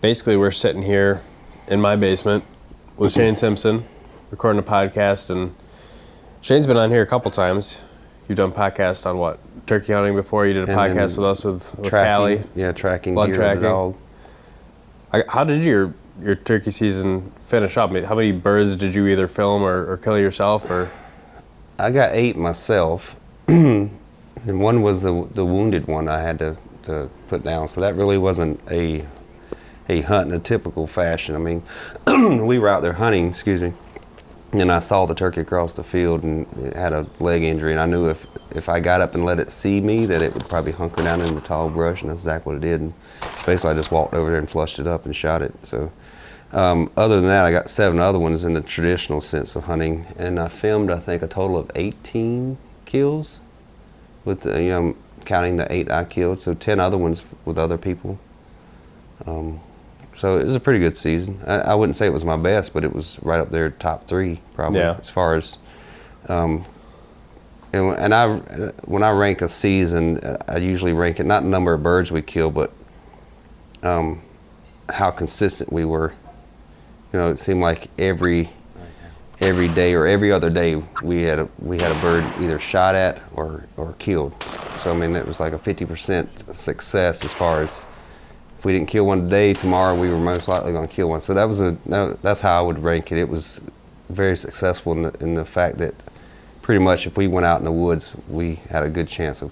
basically we're sitting here in my basement with Shane Simpson, recording a podcast, and Shane's been on here a couple times. You've done podcasts on what? Turkey hunting before. You did a podcast with us with Callie. Yeah, tracking. Blood tracking. Dog. How did your turkey season finish up? How many birds did you either film or kill yourself? Or I got 8 myself, and one was the wounded one I had to put down. So that really wasn't a hunt in a typical fashion. I mean, we were out there hunting, and I saw the turkey across the field and it had a leg injury, and I knew if I got up and let it see me that it would probably hunker down in the tall brush, and that's exactly what it did. And basically I just walked over there and flushed it up and shot it. So other than that, I got 7 other ones in the traditional sense of hunting, and I filmed, I think, a total of 18 kills with counting the 8 I killed, so 10 other ones with other people. So it was a pretty good season. I wouldn't say it was my best, but it was right up there, top 3 probably, as far as. And when I rank a season, I usually rank it not the number of birds we kill, but how consistent we were. It seemed like every day or every other day we had a bird either shot at or killed. So I mean, it was like a 50% success as far as. If we didn't kill one today, tomorrow we were most likely going to kill one. So that's how I would rank it. It was very successful in the fact that pretty much if we went out in the woods, we had a good chance of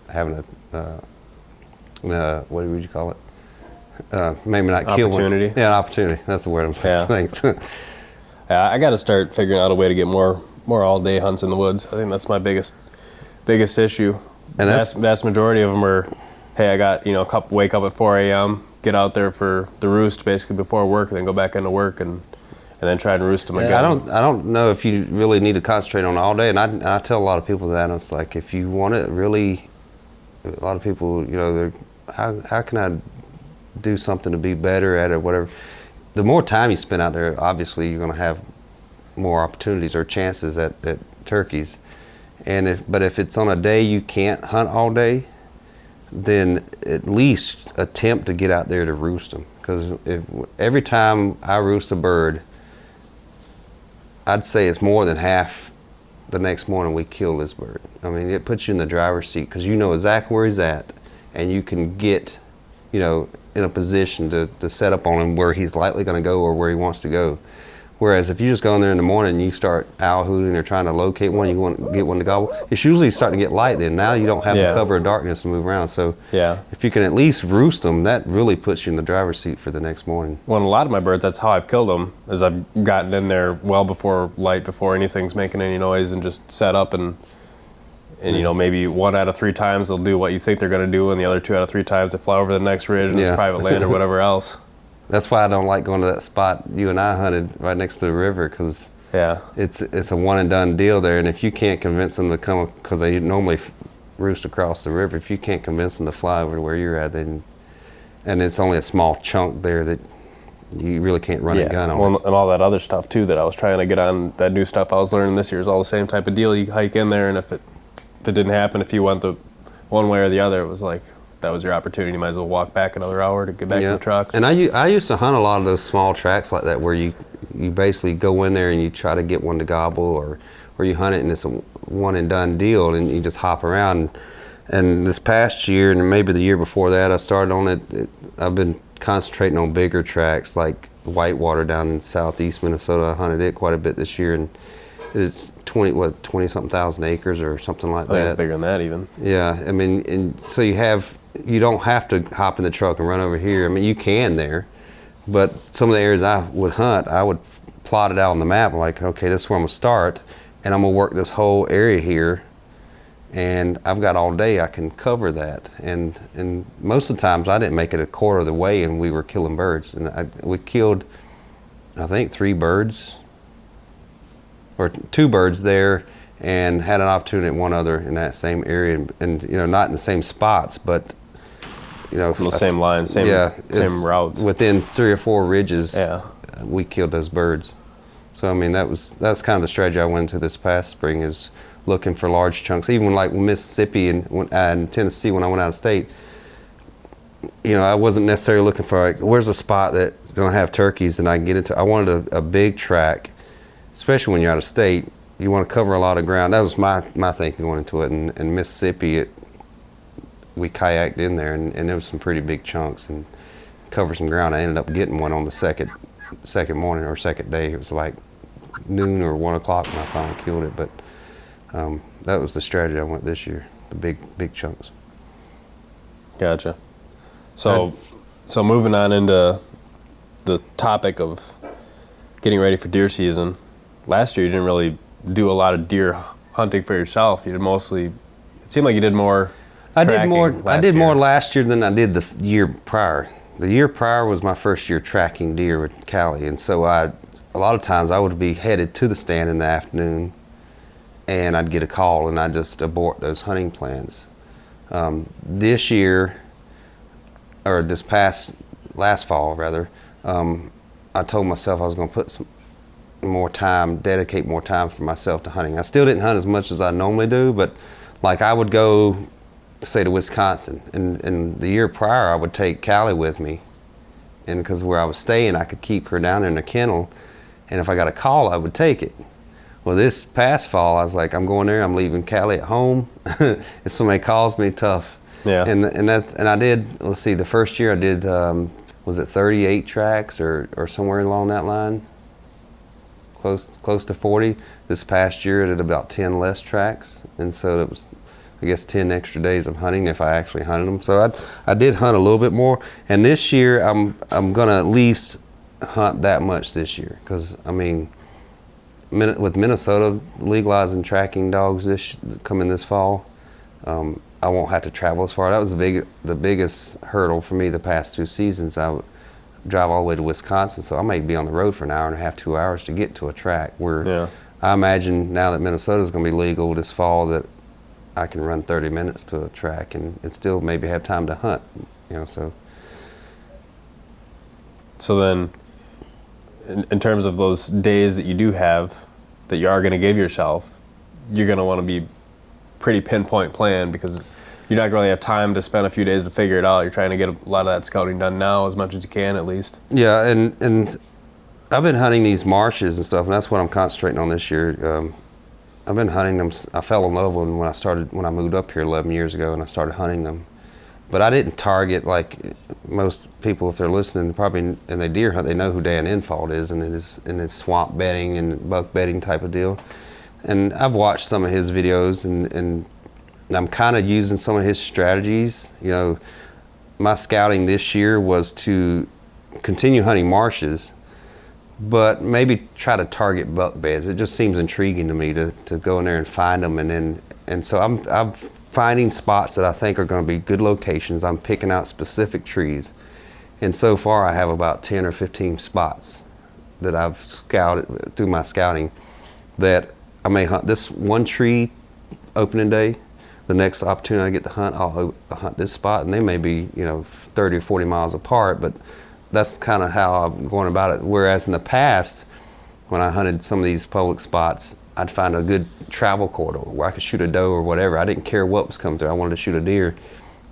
having what would you call it? Maybe not kill one. Opportunity. Yeah, an opportunity. That's the word I'm saying. Yeah. Thanks. Yeah, I got to start figuring out a way to get more all-day hunts in the woods. I think that's my biggest issue. And vast majority of them are. Hey, I got, wake up at 4 a.m., get out there for the roost basically before work, then go back into work and then try and roost them again. I don't know if you really need to concentrate on it all day. And I tell a lot of people that, and it's like, if you want it really, a lot of people, they're, how can I do something to be better at it or whatever. The more time you spend out there, obviously you're going to have more opportunities or chances at turkeys. But if it's on a day you can't hunt all day, then at least attempt to get out there to roost them. Because every time I roost a bird, I'd say it's more than half the next morning we kill this bird. I mean, it puts you in the driver's seat because you know exactly where he's at, and you can get, in a position to set up on him where he's likely going to go or where he wants to go. Whereas if you just go in there in the morning and you start owl hooting or trying to locate one, you want to get one to gobble, it's usually starting to get light then. Now you don't have the cover of darkness to move around. So if you can at least roost them, that really puts you in the driver's seat for the next morning. Well, a lot of my birds, that's how I've killed them, is I've gotten in there well before light, before anything's making any noise, and just set up and maybe 1 out of 3 times they'll do what you think they're going to do, and the other 2 out of 3 times they fly over the next ridge and it's private land or whatever else. That's why I don't like going to that spot you and I hunted right next to the river, because it's a one and done deal there. And if you can't convince them to come, because they normally roost across the river, if you can't convince them to fly over to where you're at, then, and it's only a small chunk there that you really can't run a gun on. Well, and all that other stuff too that I was trying to get on, that new stuff I was learning this year is all the same type of deal. You hike in there, and if it didn't happen, if you went the one way or the other, it was like, that was your opportunity. You might as well walk back another hour to get back to the truck. And I used to hunt a lot of those small tracks like that where you basically go in there and you try to get one to gobble, or you hunt it and it's a one and done deal and you just hop around. And this past year and maybe the year before that, I started on it. I've been concentrating on bigger tracks like Whitewater down in southeast Minnesota. I hunted it quite a bit this year, and it's 20-something thousand acres or something like that. I think it's bigger than that even. Yeah, I mean, and so you don't have to hop in the truck and run over here. I mean, you can there, but some of the areas I would hunt, I would plot it out on the map. I'm like, okay, this is where I'm gonna start, and I'm gonna work this whole area here, and I've got all day I can cover that. And most of the times I didn't make it a quarter of the way, and we were killing birds. And we killed, I think, 3 birds, or 2 birds there, and had an opportunity at one other in that same area, and not in the same spots, but the same lines, same routes. Within 3 or 4 ridges, we killed those birds. So I mean, that was kind of the strategy I went into this past spring, is looking for large chunks. Even like Mississippi and Tennessee, when I went out of state, I wasn't necessarily looking for like, where's a spot that's going to have turkeys and I can get into. I wanted a big track, especially when you're out of state. You want to cover a lot of ground. That was my thinking going into it. And in Mississippi, we kayaked in there, and there was some pretty big chunks and covered some ground. I ended up getting one on the second morning or second day. It was like noon or 1 o'clock when I finally killed it. But that was the strategy I went this year, the big chunks. Gotcha. So moving on into the topic of getting ready for deer season. Last year you didn't really do a lot of deer hunting for yourself. You did mostly. It seemed like you did more. I did more last year than I did the year prior. The year prior was my first year tracking deer with Callie, and so a lot of times I would be headed to the stand in the afternoon, and I'd get a call, and I'd just abort those hunting plans. This year, or last fall rather, I told myself I was going to put dedicate more time for myself to hunting. I still didn't hunt as much as I normally do, but like I would go, say, to Wisconsin, and the year prior I would take Callie with me, and because where I was staying I could keep her down there in the kennel, and if I got a call I would take it. Well, this past fall I was like, I'm going there, I'm leaving Callie at home. If somebody calls me, tough. Yeah. And I did, let's see, the first year I did, was it 38 tracks or somewhere along that line? Close to 40. This past year I did about 10 less tracks, and so it was, I guess, 10 extra days of hunting if I actually hunted them. So I did hunt a little bit more, and this year I'm gonna at least hunt that much this year, because I mean, with Minnesota legalizing tracking dogs coming this fall, I won't have to travel as far. That was the biggest hurdle for me the past 2 seasons. I would drive all the way to Wisconsin, so I may be on the road for an hour and a half, 2 hours to get to a track. I imagine now that Minnesota's going to be legal this fall that I can run 30 minutes to a track and still maybe have time to hunt. So then, in terms of those days that you do have, that you are going to give yourself, you're going to want to be pretty pinpoint plan, because you're not going to really have time to spend a few days to figure it out. You're trying to get a lot of that scouting done now as much as you can, at least. Yeah, and I've been hunting these marshes and stuff, and that's what I'm concentrating on this year. I've been hunting them. I fell in love with them when I moved up here 11 years ago, and I started hunting them. But I didn't target, like most people, if they're listening, probably, and they deer hunt, they know who Dan Infalt is, and it's swamp bedding and buck bedding type of deal. And I've watched some of his videos, and I'm kind of using some of his strategies. My scouting this year was to continue hunting marshes, but maybe try to target buck beds. It just seems intriguing to me to go in there and find them, and so I'm finding spots that I think are going to be good locations. I'm picking out specific trees, and so far I have about 10 or 15 spots that I've scouted through my scouting that I may hunt this one tree opening day. The next opportunity I get to hunt, I'll hunt this spot, and they may be 30 or 40 miles apart, but that's kind of how I'm going about it. Whereas in the past, when I hunted some of these public spots, I'd find a good travel corridor where I could shoot a doe or whatever. I didn't care what was coming through. I wanted to shoot a deer,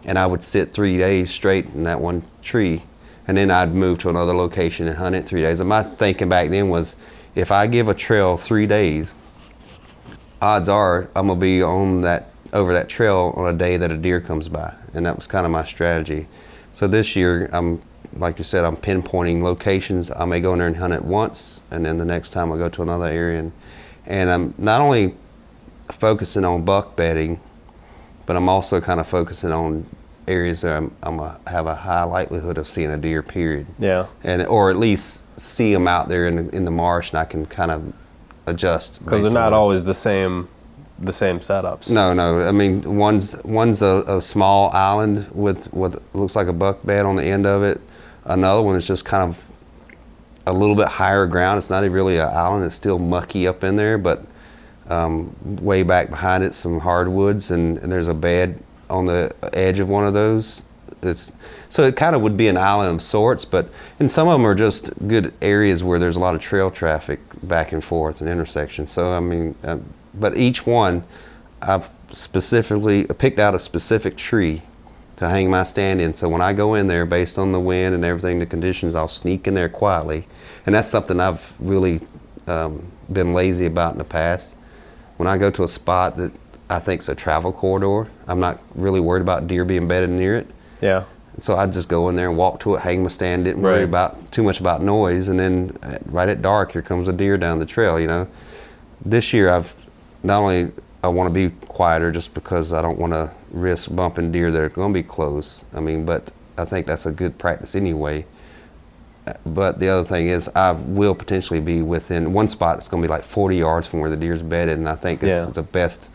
and I would sit 3 days straight in that one tree, and then I'd move to another location and hunt it 3 days. And my thinking back then was, if I give a trail 3 days, odds are I'm gonna be over that trail on a day that a deer comes by, and that was kind of my strategy. So this year, like you said, I'm pinpointing locations. I may go in there and hunt it once, and then the next time I go to another area, and I'm not only focusing on buck bedding, but I'm also kind of focusing on areas that I'm gonna have a high likelihood of seeing a deer. Period. Yeah. Or at least see them out there in the marsh, and I can kind of adjust. Because they're not always the same setups. No. I mean, one's a small island with what looks like a buck bed on the end of it. Another one is just kind of a little bit higher ground. It's not even really an island. It's still mucky up in there, but way back behind it, some hardwoods, and there's a bed on the edge of one of those. So it kind of would be an island of sorts, and some of them are just good areas where there's a lot of trail traffic back and forth and intersections. So I mean, but each one, I've specifically picked out a specific tree to hang my stand in. So when I go in there, based on the wind and everything, the conditions, I'll sneak in there quietly. And that's something I've really been lazy about in the past. When I go to a spot that I think is a travel corridor, I'm not really worried about deer being bedded near it. Yeah. So I just go in there and walk to it, hang my stand, didn't worry about too much about noise, and then right at dark, here comes a deer down the trail, you know. This year, I've not only I want to be quieter just because I don't want to risk bumping deer that are going to be close. I mean, but I think that's a good practice anyway. But the other thing is, I will potentially be within one spot that's going to be like 40 yards from where the deer's bedded, and I think it's the best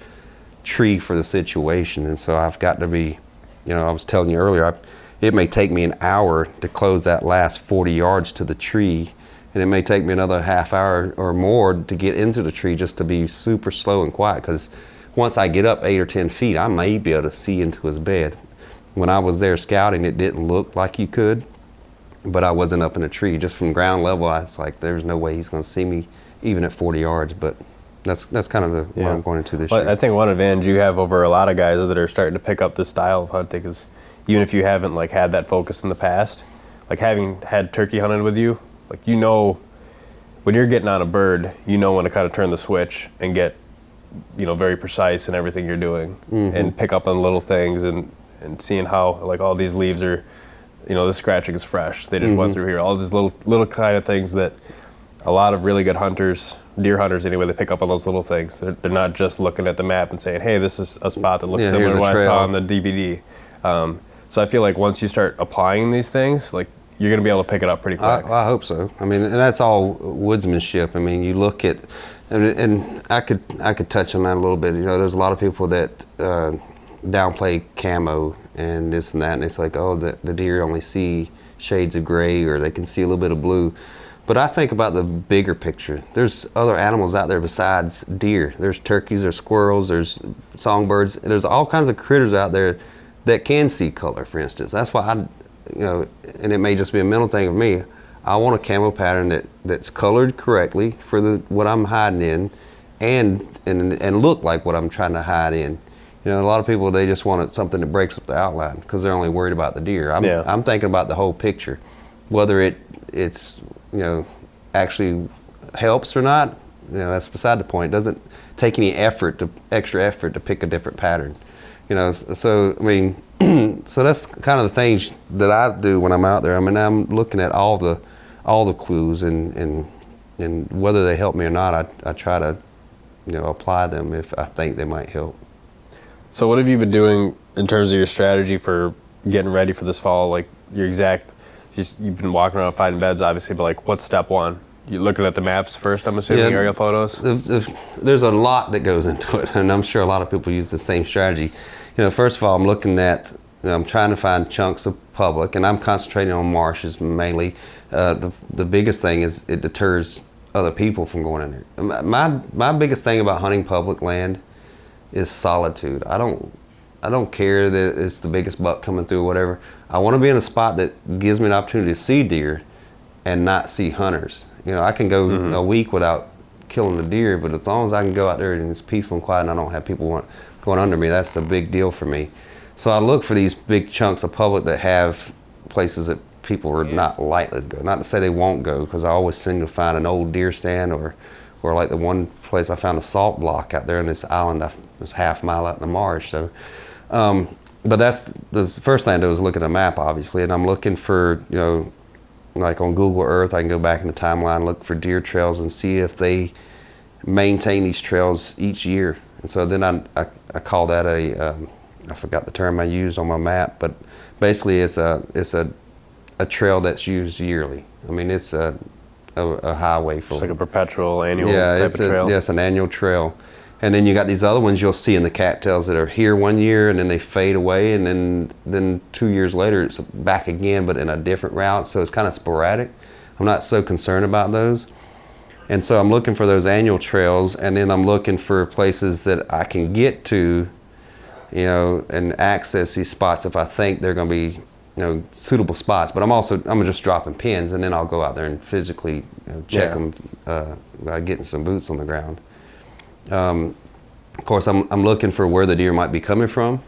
tree for the situation. And so I've got to be, you know, I was telling you earlier, it may take me an hour to close that last 40 yards to the tree, and it may take me another half hour or more to get into the tree just to be super slow and quiet, because once I get up 8 or 10 feet, I may be able to see into his bed. When I was there scouting, it didn't look like you could, but I wasn't up in a tree. Just from ground level, I was like, there's no way he's going to see me even at 40 yards, but that's kind of what I'm going into this year. I think one advantage you have over a lot of guys that are starting to pick up this style of hunting is, even if you haven't like had that focus in the past, like having had turkey hunted with you, like, you know, when you're getting on a bird, you know when to kind of turn the switch and get, you know, very precise in everything you're doing, and pick up on little things and seeing how, like, all these leaves are, you know, the scratching is fresh. They just went through here. All these little kind of things that a lot of really good hunters, deer hunters anyway, they pick up on those little things. They're not just looking at the map and saying, hey, this is a spot that looks similar to what I saw on the DVD. So I feel like once you start applying these things, like, you're going to be able to pick it up pretty quick. I hope so. I mean, and that's all woodsmanship. I mean, you look at, and I could touch on that a little bit. You know, there's a lot of people that downplay camo and this and that, and it's like, oh, the deer only see shades of gray, or they can see a little bit of blue. But I think about the bigger picture. There's other animals out there besides deer. There's turkeys, there's squirrels, there's songbirds. There's all kinds of critters out there that can see color, for instance. That's why you know, and it may just be a mental thing of me, I want a camo pattern that's colored correctly for what I'm hiding in, and look like what I'm trying to hide in. You know, a lot of people, they just want something that breaks up the outline because they're only worried about the deer. I'm thinking about the whole picture, whether it's you know, actually helps or not. You know, that's beside the point. It doesn't take any extra effort to pick a different pattern. You know, so I mean, so that's kind of the things that I do when I'm out there. I mean, I'm looking at all the clues, and whether they help me or not, I try to, you know, apply them if I think they might help. So what have you been doing in terms of your strategy for getting ready for this fall? Like, your exact, you've been walking around finding beds, obviously, but like, what's step one? You're looking at the maps first, I'm assuming, aerial photos? There's a lot that goes into it, and I'm sure a lot of people use the same strategy. You know, first of all, I'm looking at, I'm trying to find chunks of public, and I'm concentrating on marshes mainly. The biggest thing is it deters other people from going in there. My biggest thing about hunting public land is solitude. I don't care that it's the biggest buck coming through or whatever. I want to be in a spot that gives me an opportunity to see deer and not see hunters. You know, I can go a week without killing a deer, but as long as I can go out there and it's peaceful and quiet and I don't have people going under me, that's a big deal for me. So I look for these big chunks of public that have places that people are not likely to go. Not to say they won't go, because I always seem to find an old deer stand, or like the one place I found a salt block out there in this island that was half mile out in the marsh. So, but that's the first thing I do is look at a map, obviously, and I'm looking for, you know, like on Google Earth, I can go back in the timeline, look for deer trails and see if they maintain these trails each year. And so then I call that I forgot the term I used on my map, but basically it's a trail that's used yearly. I mean, it's a highway for. It's like a perpetual annual type of trail. Yeah, it's an annual trail. And then you got these other ones you'll see in the cattails that are here one year and then they fade away, and then 2 years later it's back again, but in a different route. So it's kind of sporadic. I'm not so concerned about those. And so I'm looking for those annual trails, and then I'm looking for places that I can get to, you know, and access these spots if I think they're going to be, you know, suitable spots. But I'm just dropping pins, and then I'll go out there and physically, you know, check them by getting some boots on the ground. Of course, I'm looking for where the deer might be coming from,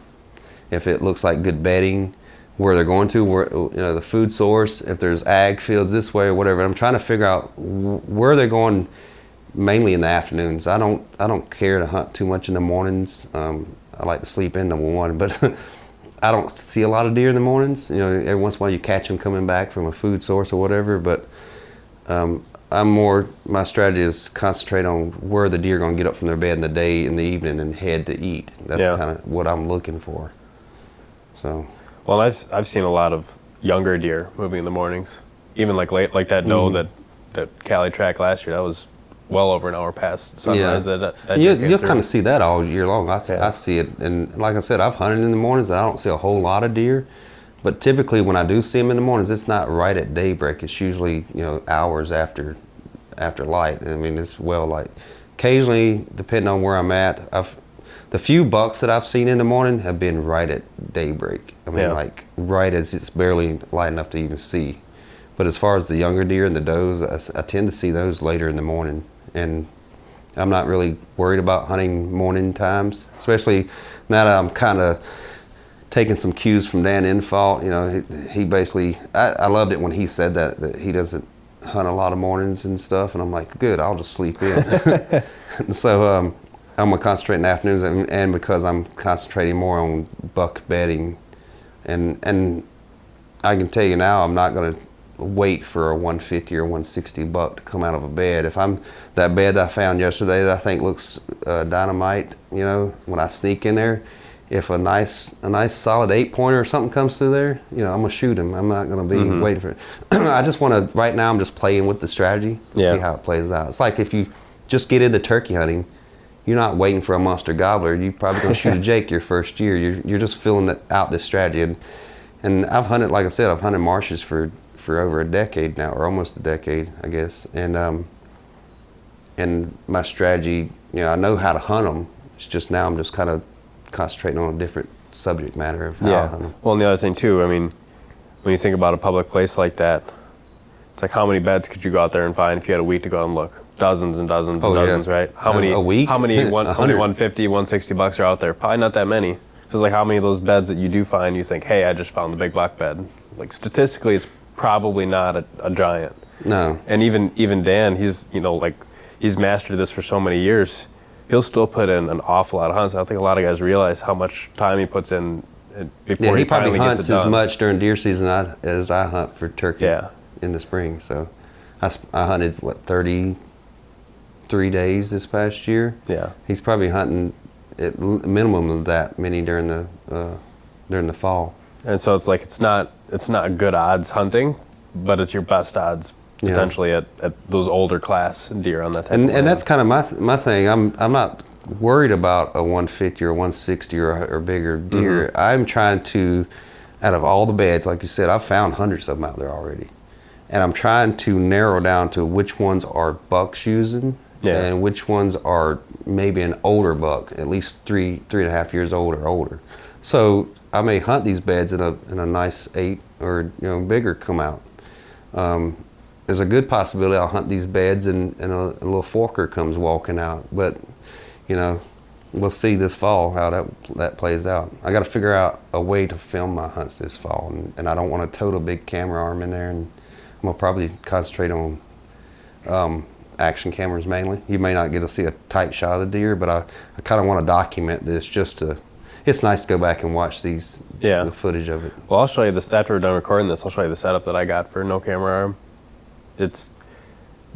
if it looks like good bedding, where they're going to, where, you know, the food source, if there's ag fields this way or whatever. I'm trying to figure out where they're going, mainly in the afternoons. I don't care to hunt too much in the mornings. I like to sleep in, number one, but I don't see a lot of deer in the mornings. You know, every once in a while you catch them coming back from a food source or whatever, but my strategy is concentrate on where the deer are going to get up from their bed in the day, in the evening, and head to eat. That's kind of what I'm looking for. So. Well, I've seen a lot of younger deer moving in the mornings, even like late, like that doe that Cali tracked last year. That was well over an hour past sunrise. Yeah. That You'll kind of see that all year long. I see it, and like I said, I've hunted in the mornings. And I don't see a whole lot of deer, but typically when I do see them in the mornings, it's not right at daybreak. It's usually, you know, hours after light. I mean, it's well light. Occasionally, depending on where I'm at, the few bucks that I've seen in the morning have been right at daybreak. I mean, like right as it's barely light enough to even see. But as far as the younger deer and the does, I tend to see those later in the morning. And I'm not really worried about hunting morning times, especially now that I'm kind of taking some cues from Dan Infalt. You know, he basically, I loved it when he said that he doesn't hunt a lot of mornings and stuff. And I'm like, good, I'll just sleep in. And so, I'm gonna concentrate in the afternoons, and because I'm concentrating more on buck bedding, and I can tell you now, I'm not gonna wait for a 150 or 160 buck to come out of a bed. If that bed that I found yesterday that I think looks dynamite, you know, when I sneak in there, if a nice solid 8-pointer or something comes through there, you know, I'm gonna shoot him. I'm not gonna be waiting for it. I just want to, right now I'm just playing with the strategy to see how it plays out. It's like if you just get into turkey hunting, you're not waiting for a monster gobbler. You're probably going to shoot a Jake your first year. You're just filling out this strategy. And I've hunted, like I said, I've hunted marshes for over a decade now, or almost a decade, I guess. And my strategy, you know, I know how to hunt them. It's just now I'm just kind of concentrating on a different subject matter of how I hunt them. Well, and the other thing too, I mean, when you think about a public place like that, it's like how many beds could you go out there and find if you had a week to go and look? Dozens and dozens and dozens, right? How many a week? How many 150, 160 bucks are out there? Probably not that many. So it's like how many of those beds that you do find, you think, hey, I just found the big buck bed. Like statistically, it's probably not a giant. No. And even Dan, he's, you know, like he's mastered this for so many years. He'll still put in an awful lot of hunts. I don't think a lot of guys realize how much time he puts in before he probably finally hunts gets it done. as much during deer season as I hunt for turkey in the spring. So I hunted 33 days this past year. Yeah. He's probably hunting at minimum of that many during the fall. And so it's like it's not good odds hunting, but it's your best odds potentially at those older class deer on that type of land. And that's kind of my thing. I'm not worried about a 150 or 160 or bigger deer. Mm-hmm. I'm trying to, out of all the beds, like you said, I've found hundreds of them out there already. And I'm trying to narrow down to which ones are bucks using and which ones are maybe an older buck, at least 3.5 years old or older. So I may hunt these beds in a nice 8 or bigger come out. There's a good possibility I'll hunt these beds and a little forker comes walking out. But we'll see this fall how that plays out. I got to figure out a way to film my hunts this fall, and I don't want to tote a big camera arm in there. And I'm gonna probably concentrate on action cameras mainly. You may not get to see a tight shot of the deer, but I kind of want to document this just to. It's nice to go back and watch the footage of it. Well, I'll show you this after we're done recording this. I'll show you the setup that I got for no camera arm. It's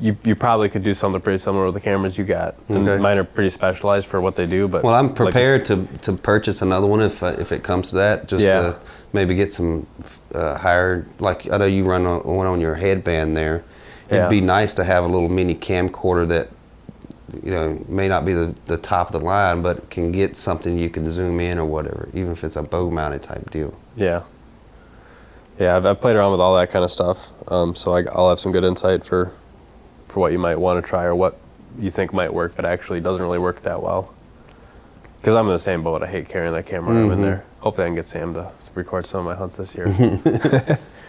you probably could do something pretty similar with the cameras you got. Okay. And mine are pretty specialized for what they do. But well, I'm prepared to purchase another one if it comes to that. Just to maybe get some higher. Like I know you run one on your headband there. It'd be nice to have a little mini camcorder that may not be the top of the line, but can get something you can zoom in or whatever, even if it's a bow mounted type deal. Yeah. Yeah, I've played around with all that kind of stuff, so I'll have some good insight for what you might want to try or what you think might work, but actually doesn't really work that well. Because I'm in the same boat. I hate carrying that camera arm in there. Hopefully I can get Sam to record some of my hunts this year.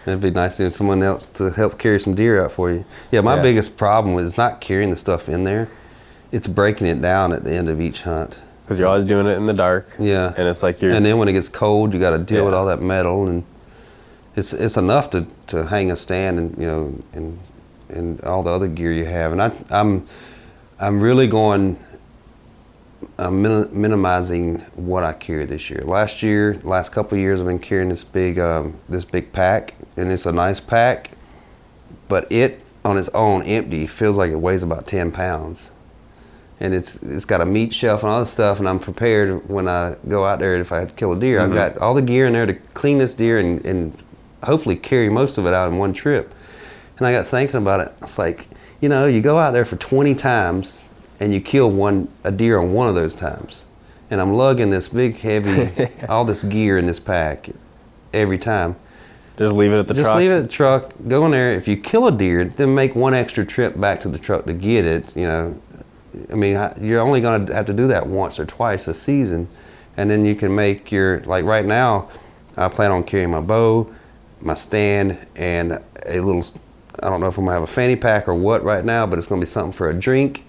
It'd be nice to have someone else to help carry some deer out for you. Yeah, my biggest problem is not carrying the stuff in there. It's breaking it down at the end of each hunt. because you're always doing it in the dark. Yeah. And it's like you're. And then when it gets cold, you got to deal with all that metal, and it's enough to hang a stand, and you know, and all the other gear you have. And I'm really going. I'm minimizing what I carry this year. Last couple of years, I've been carrying this big pack, and it's a nice pack, but it on its own empty feels like it weighs about 10 pounds. And it's got a meat shelf and all this stuff, and I'm prepared when I go out there if I had to kill a deer. I've got all the gear in there to clean this deer and hopefully carry most of it out in one trip. And I got thinking about it. It's like, you know, you go out there for 20 times and you kill a deer on one of those times. And I'm lugging this big, heavy, all this gear in this pack every time. Just leave it at the truck. Just leave it at the truck. Go in there. If you kill a deer, then make one extra trip back to the truck to get it. You know, I mean, you're only going to have to do that once or twice a season, and then you can make like right now, I plan on carrying my bow, my stand, and a little. I don't know if I'm gonna have a fanny pack or what right now, but it's gonna be something for a drink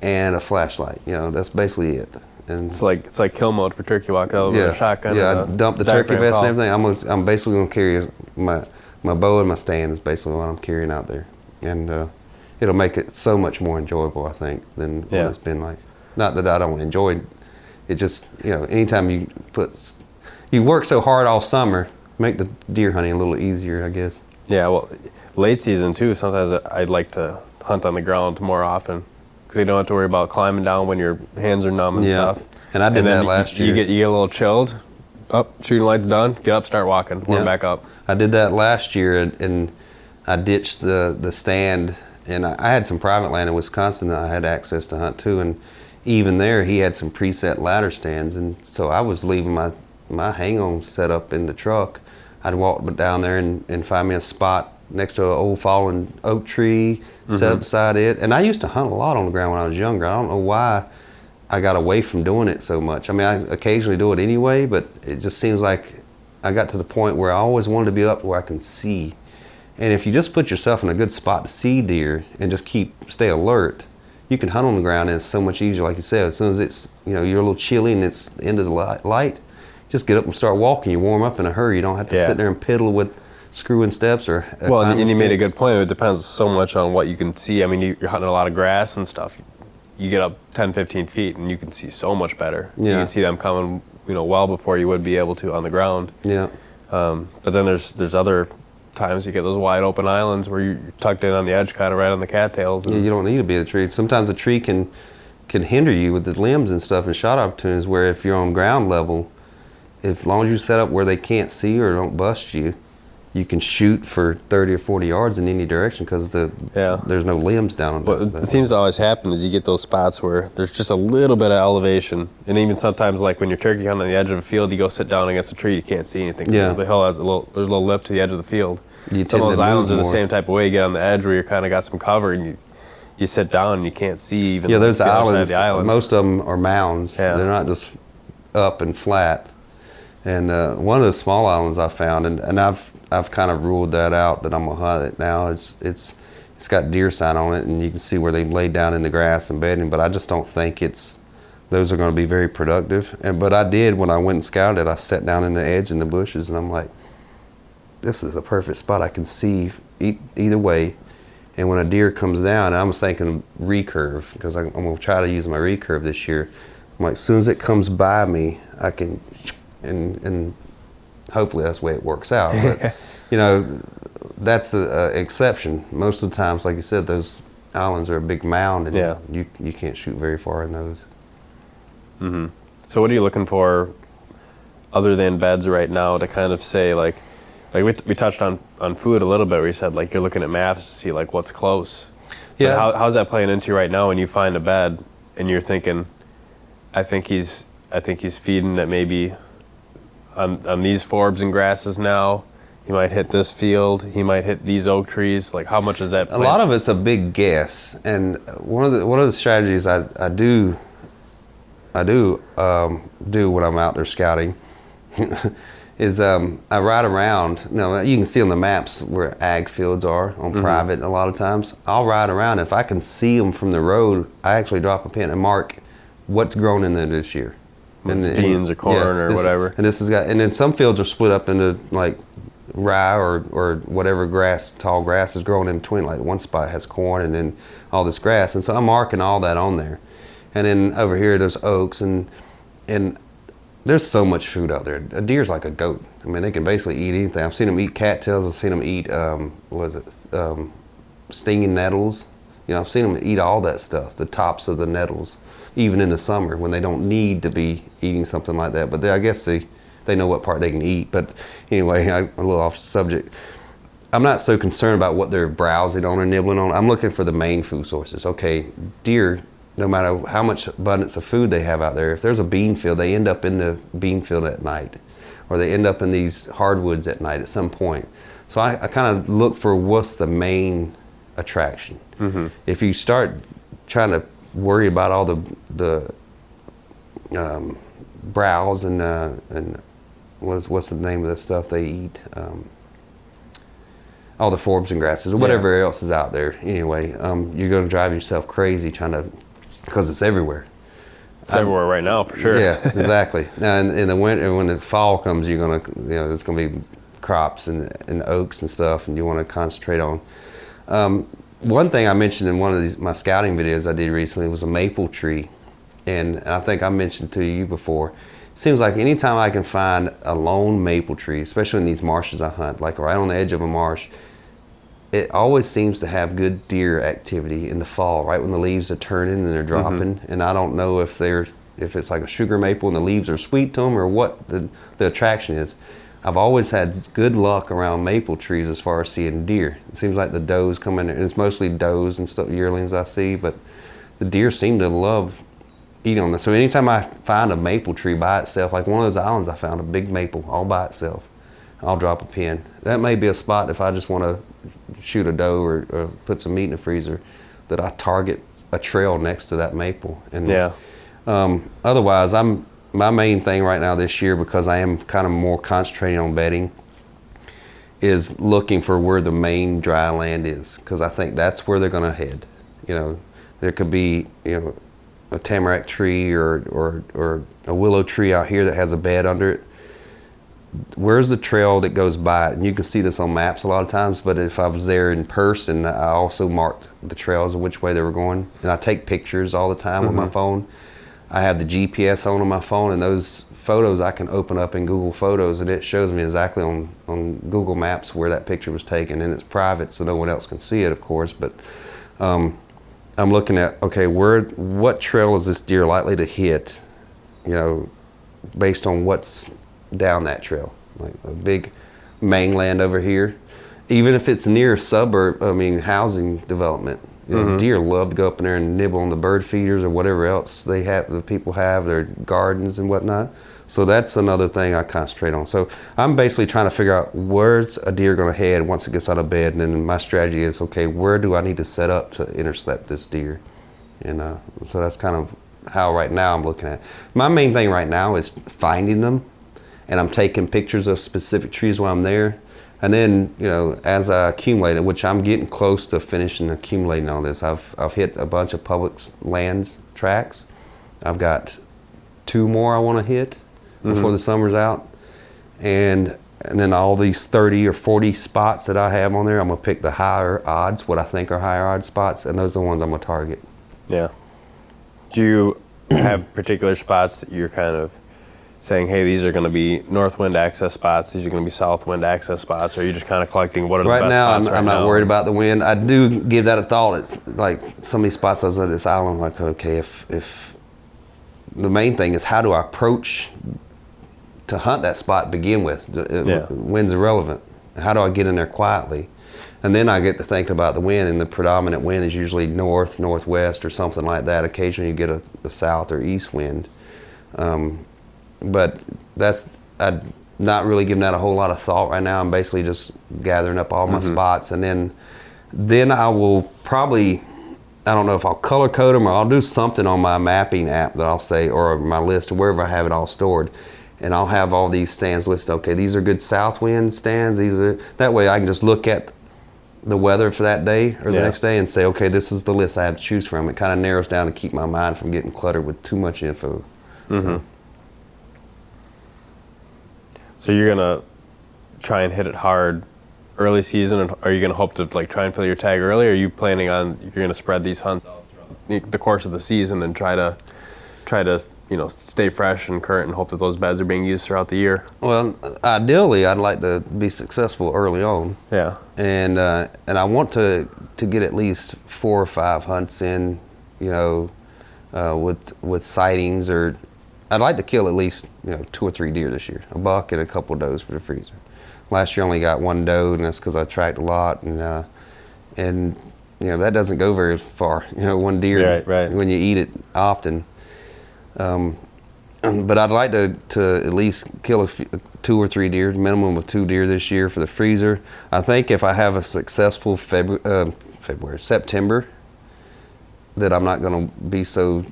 and a flashlight. You know, that's basically it. And it's like kill mode for turkey walk out with a shotgun. Yeah, I dump the turkey vest and everything. I'm basically gonna carry my bow and my stand is basically what I'm carrying out there, and it'll make it so much more enjoyable, I think, than what it's been like. Not that I don't enjoy it, just, you know, anytime you work so hard all summer, make the deer hunting a little easier, I guess. Yeah, well, late season too, sometimes I'd like to hunt on the ground more often because you don't have to worry about climbing down when your hands are numb and stuff. And I did that last year. You get a little chilled. Up, shooting light's done. Get up, start walking. Warm back up. I did that last year, and I ditched the stand. And I had some private land in Wisconsin that I had access to hunt too, and even there he had some preset ladder stands, and so I was leaving my hang-on set up in the truck. I'd walk down there and find me a spot next to an old fallen oak tree, set up beside it. And I used to hunt a lot on the ground when I was younger. I don't know why I got away from doing it so much. I mean, I occasionally do it anyway, but it just seems like I got to the point where I always wanted to be up where I can see. And if you just put yourself in a good spot to see deer and just stay alert, you can hunt on the ground, and it's so much easier. Like you said, as soon as it's, you know, you're a little chilly and it's the end of the light, just get up and start walking. You warm up in a hurry. You don't have to sit there and piddle with screwing steps or well, and you made a good point. It depends so much on what you can see. I mean, you're hunting a lot of grass and stuff. You get up 10, 15 feet and you can see so much better. Yeah. You can see them coming, you know, well before you would be able to on the ground. Yeah. But then there's other times you get those wide open islands where you're tucked in on the edge, kind of right on the cattails. Yeah, you don't need to be in the tree. Sometimes a tree can hinder you with the limbs and stuff and shot opportunities, where if you're on ground level, as long as you set up where they can't see or don't bust you, you can shoot for 30 or 40 yards in any direction because there's no limbs down on What it seems to always happen is you get those spots where there's just a little bit of elevation, and even sometimes like when you're turkey hunting on the edge of a field, you go sit down against a tree, you can't see anything. Yeah. The hill has there's a little lip to the edge of the field. Some of those islands are the same type of way. You get on the edge where you're kind of got some cover, and you sit down and you can't see even those islands, the island. Most of them are mounds. Yeah. They're not just up and flat. And one of those small islands I found, and I've kind of ruled that out, that I'm gonna hunt it now. It's got deer sign on it, and you can see where they laid down in the grass and bedding. But I just don't think those are going to be very productive. But I did, when I went and scouted it, I sat down in the edge in the bushes, and I'm like, this is a perfect spot. I can see either way. And when a deer comes down, I was thinking recurve, because I'm gonna try to use my recurve this year. I'm like, as soon as it comes by me, I can, and hopefully that's the way it works out. But, you know, that's an exception. Most of the times, like you said, those islands are a big mound, and you can't shoot very far in those. Mm-hmm. So what are you looking for other than beds right now to kind of say, like we touched on food a little bit, where you said like you're looking at maps to see like what's close. Yeah. But how's that playing into you right now when you find a bed and you're thinking, I think he's feeding at maybe on these forbs and grasses now. He might hit this field. He might hit these oak trees. Like, how much is that? A lot of it's a big guess. And one of the strategies I do when I'm out there scouting is I ride around. Now, you can see on the maps where ag fields are on private. A lot of times I'll ride around. If I can see them from the road, I actually drop a pin and mark what's grown in there this year. beans or corn or whatever. And this has got, and then some fields are split up into like rye or whatever grass, tall grass is growing in between. Like one spot has corn and then all this grass, and so I'm marking all that on there. And then over here there's oaks, and there's so much food out there. A deer's like a goat. I mean, they can basically eat anything. I've seen them eat cattails. I've seen them eat stinging nettles. I've seen them eat all that stuff, the tops of the nettles, even in the summer when they don't need to be eating something like that. But I guess they know what part they can eat. But anyway, I'm a little off subject. I'm not so concerned about what they're browsing on or nibbling on. I'm looking for the main food sources. Okay, deer, no matter how much abundance of food they have out there, if there's a bean field, they end up in the bean field at night, or they end up in these hardwoods at night at some point. So I kind of look for what's the main attraction. Mm-hmm. If you start trying to worry about all the browse and what's the name of the stuff they eat, all the forbs and grasses or whatever else is out there. Anyway, you're going to drive yourself crazy because it's everywhere. It's everywhere right now, for sure. Yeah, exactly. Now in the winter, when the fall comes, you're gonna, it's gonna be crops and oaks and stuff, and you want to concentrate on. One thing I mentioned in one of my scouting videos I did recently was a maple tree, and I think I mentioned to you before. It seems like anytime I can find a lone maple tree, especially in these marshes I hunt, like right on the edge of a marsh, it always seems to have good deer activity in the fall, right when the leaves are turning and they're dropping. Mm-hmm. And I don't know if it's like a sugar maple and the leaves are sweet to them, or what the attraction is. I've always had good luck around maple trees as far as seeing deer. It seems like the does come in there, and it's mostly does and stuff, yearlings I see, but the deer seem to love eating on this. So anytime I find a maple tree by itself, like one of those islands I found, a big maple all by itself, I'll drop a pin. That may be a spot if I just want to shoot a doe or put some meat in the freezer, that I target a trail next to that maple. And otherwise, my main thing right now this year, because I am kind of more concentrating on bedding, is looking for where the main dry land is, because I think that's where they're going to head. There could be a tamarack tree or a willow tree out here that has a bed under it. Where's the trail that goes by it? And you can see this on maps a lot of times, but if I was there in person, I also marked the trails and which way they were going. And I take pictures all the time with my phone. I have the GPS on my phone, and those photos I can open up in Google Photos, and it shows me exactly on Google Maps where that picture was taken. And it's private, so no one else can see it, of course. But I'm looking at, okay, what trail is this deer likely to hit, based on what's down that trail, like a big mainland over here. Even if it's near housing development, deer love to go up in there and nibble on the bird feeders or whatever else the people have, their gardens and whatnot. So that's another thing I concentrate on. So I'm basically trying to figure out where's a deer going to head once it gets out of bed, and then my strategy is, okay, where do I need to set up to intercept this deer? And so that's kind of how right now I'm looking at it. My main thing right now is finding them, and I'm taking pictures of specific trees while I'm there. And then, as I accumulate it, which I'm getting close to finishing accumulating all this, I've hit a bunch of public lands tracks. I've got 2 more I want to hit before the summer's out. And then all these 30 or 40 spots that I have on there, I'm going to pick the higher odds, what I think are higher odds spots, and those are the ones I'm going to target. Yeah. Do you have particular spots that you're kind of saying, hey, these are going to be north wind access spots, these are going to be south wind access spots, or are you just kind of collecting what are the best spots right now? I'm not worried about the wind. I do give that a thought. It's like some of these spots I was at this island, like, okay, if the main thing is how do I approach to hunt that spot to begin with? Wind's irrelevant. How do I get in there quietly? And then I get to think about the wind, and the predominant wind is usually north, northwest, or something like that. Occasionally you get a south or east wind. But I'm not really giving that a whole lot of thought right now. I'm basically just gathering up all my spots, and then I will probably, I don't know if I'll color code them or I'll do something on my mapping app that I'll say, or my list, or wherever I have it all stored. And I'll have all these stands listed. Okay, these are good south wind stands. That way I can just look at the weather for that day or the next day and say, okay, this is the list I have to choose from. It kind of narrows down to keep my mind from getting cluttered with too much info. So. So you're gonna try and hit it hard early season, and are you gonna hope to like try and fill your tag early, or are you planning on you're gonna spread these hunts out throughout the course of the season and try to stay fresh and current and hope that those beds are being used throughout the year? Well, ideally, I'd like to be successful early on. Yeah. And I want to get at least 4 or 5 hunts in, with sightings, or I'd like to kill at least 2 or 3 deer this year, a buck and a couple of does for the freezer. Last year I only got 1 doe, and that's because I tracked a lot, and that doesn't go very far. 1 deer right. when you eat it often. But I'd like to at least kill 2 or 3 deer, minimum of 2 deer this year for the freezer. I think if I have a successful September, that I'm not going to be so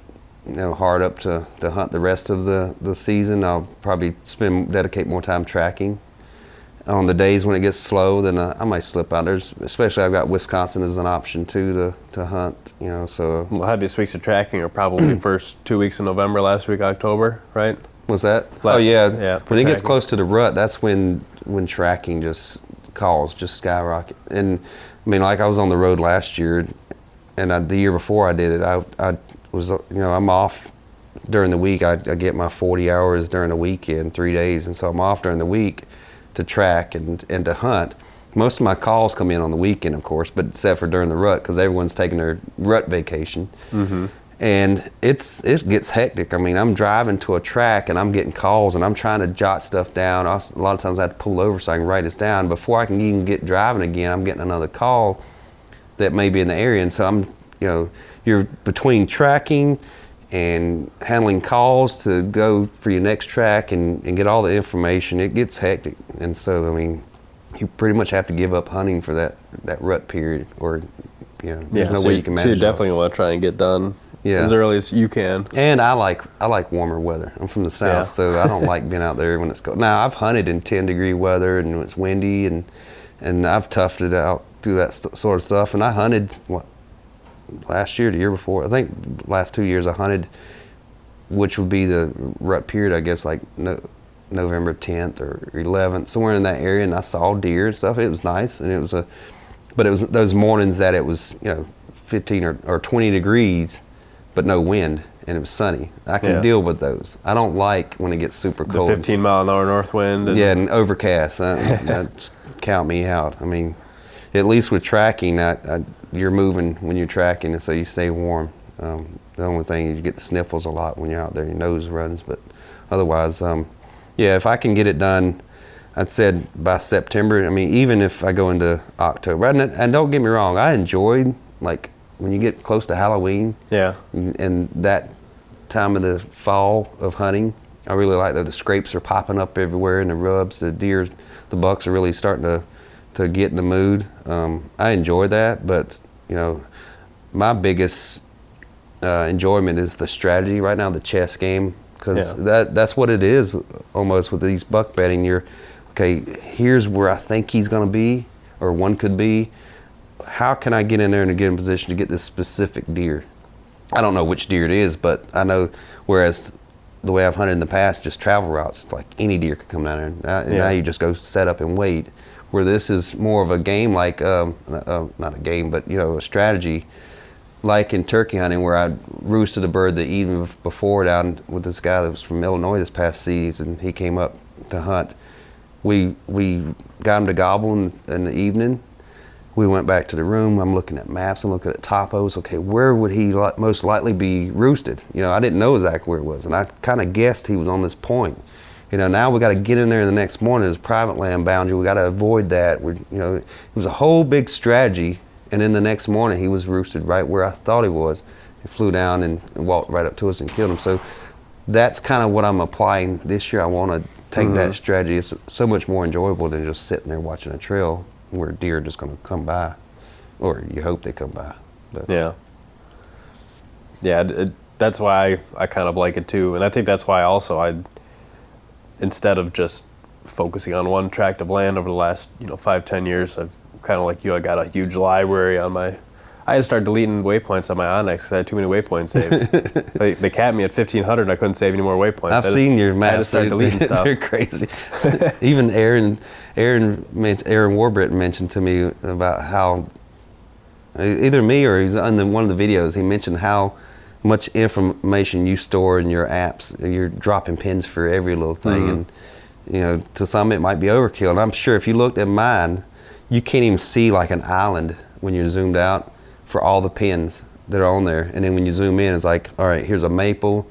hard up to hunt the rest of the season. I'll probably dedicate more time tracking. On the days when it gets slow, then I might slip out. Especially I've got Wisconsin as an option too to hunt. So. Well, heaviest weeks of tracking are probably first 2 weeks in November, last week October, right? What's that? Yeah. When it gets close to the rut, that's when tracking just skyrocket. And I mean, like I was on the road last year, and the year before I did it, I was I'm off during the week. I get my 40 hours during the weekend, 3 days, and so I'm off during the week to track and to hunt. Most of my calls come in on the weekend, of course, but except for during the rut, because everyone's taking their rut vacation. Mm-hmm. And it gets hectic. I mean, I'm driving to a track and I'm getting calls and I'm trying to jot stuff down. A lot of times I have to pull over so I can write this down. Before I can even get driving again, I'm getting another call that may be in the area. And so I'm, you're between tracking and handling calls to go for your next track and get all the information. It gets hectic. And so, I mean, you pretty much have to give up hunting for that rut period, or there's no way you can manage it. So you definitely want to try and get done as early as you can. And I like warmer weather. I'm from the south, so I don't like being out there when it's cold. Now, I've hunted in 10-degree weather and when it's windy, and I've toughed it out through that sort of stuff. And I hunted last year, the year before, I think last 2 years I hunted, which would be the rut period, I guess, like November 10th or 11th, somewhere in that area, and I saw deer and stuff. It was nice, and it was those mornings that it was 15 or 20 degrees, but no wind, and it was sunny. I can deal with those. I don't like when it gets super cold. The 15-mile-an-hour north wind. And overcast. That count me out. I mean, at least with tracking, you're moving when you're tracking, and so you stay warm. The only thing is you get the sniffles a lot when you're out there. Your nose runs, but otherwise, if I can get it done, I'd said by September. I mean, even if I go into October, and don't get me wrong, I enjoyed like when you get close to Halloween. Yeah. And that time of the fall of hunting, I really like that the scrapes are popping up everywhere and the rubs, the deer, the bucks are really starting to get in the mood. I enjoy that, but my biggest enjoyment is the strategy right now, the chess game, because that's what it is almost with these buck betting. You're okay, here's where I think he's going to be, or one could be. How can I get in there and get in position to get this specific deer? I don't know which deer it is, but I know, whereas the way I've hunted in the past, just travel routes, it's like any deer could come down there. And now you just go set up and wait. Where this is more of a game, like, not a game, but a strategy, like in turkey hunting, where I roosted a bird the evening before down with this guy that was from Illinois this past season. He came up to hunt. We got him to gobble in the evening. We went back to the room. I'm looking at maps. I'm looking at topos. Okay, where would he most likely be roosted? I didn't know exactly where it was, and I kind of guessed he was on this point. Now we got to get in there the next morning. There's private land boundary. We got to avoid that. It was a whole big strategy. And then the next morning he was roosted right where I thought he was. He flew down and walked right up to us and killed him. So that's kind of what I'm applying this year. I want to take that strategy. It's so much more enjoyable than just sitting there watching a trail where deer are just going to come by, or you hope they come by. But. That's why I kind of like it too, and I think that's why also instead of just focusing on one tract of land over the last 5-10 years, I've kind of like you. I got a huge library on I had to start deleting waypoints on my Onyx because I had too many waypoints saved. They capped me at 1,500 and I couldn't save any more waypoints. I've seen your maps. I had to start deleting stuff. They're crazy. Even Aaron Warbrit mentioned to me about how, either me or he's on one of the videos, he mentioned how much information you store in your apps. You're dropping pins for every little thing. And, you know, to some it might be overkill. And I'm sure if you looked at mine, you can't even see like an island when you're zoomed out for all the pins that are on there. And then when you zoom in, it's like, all right, here's a maple,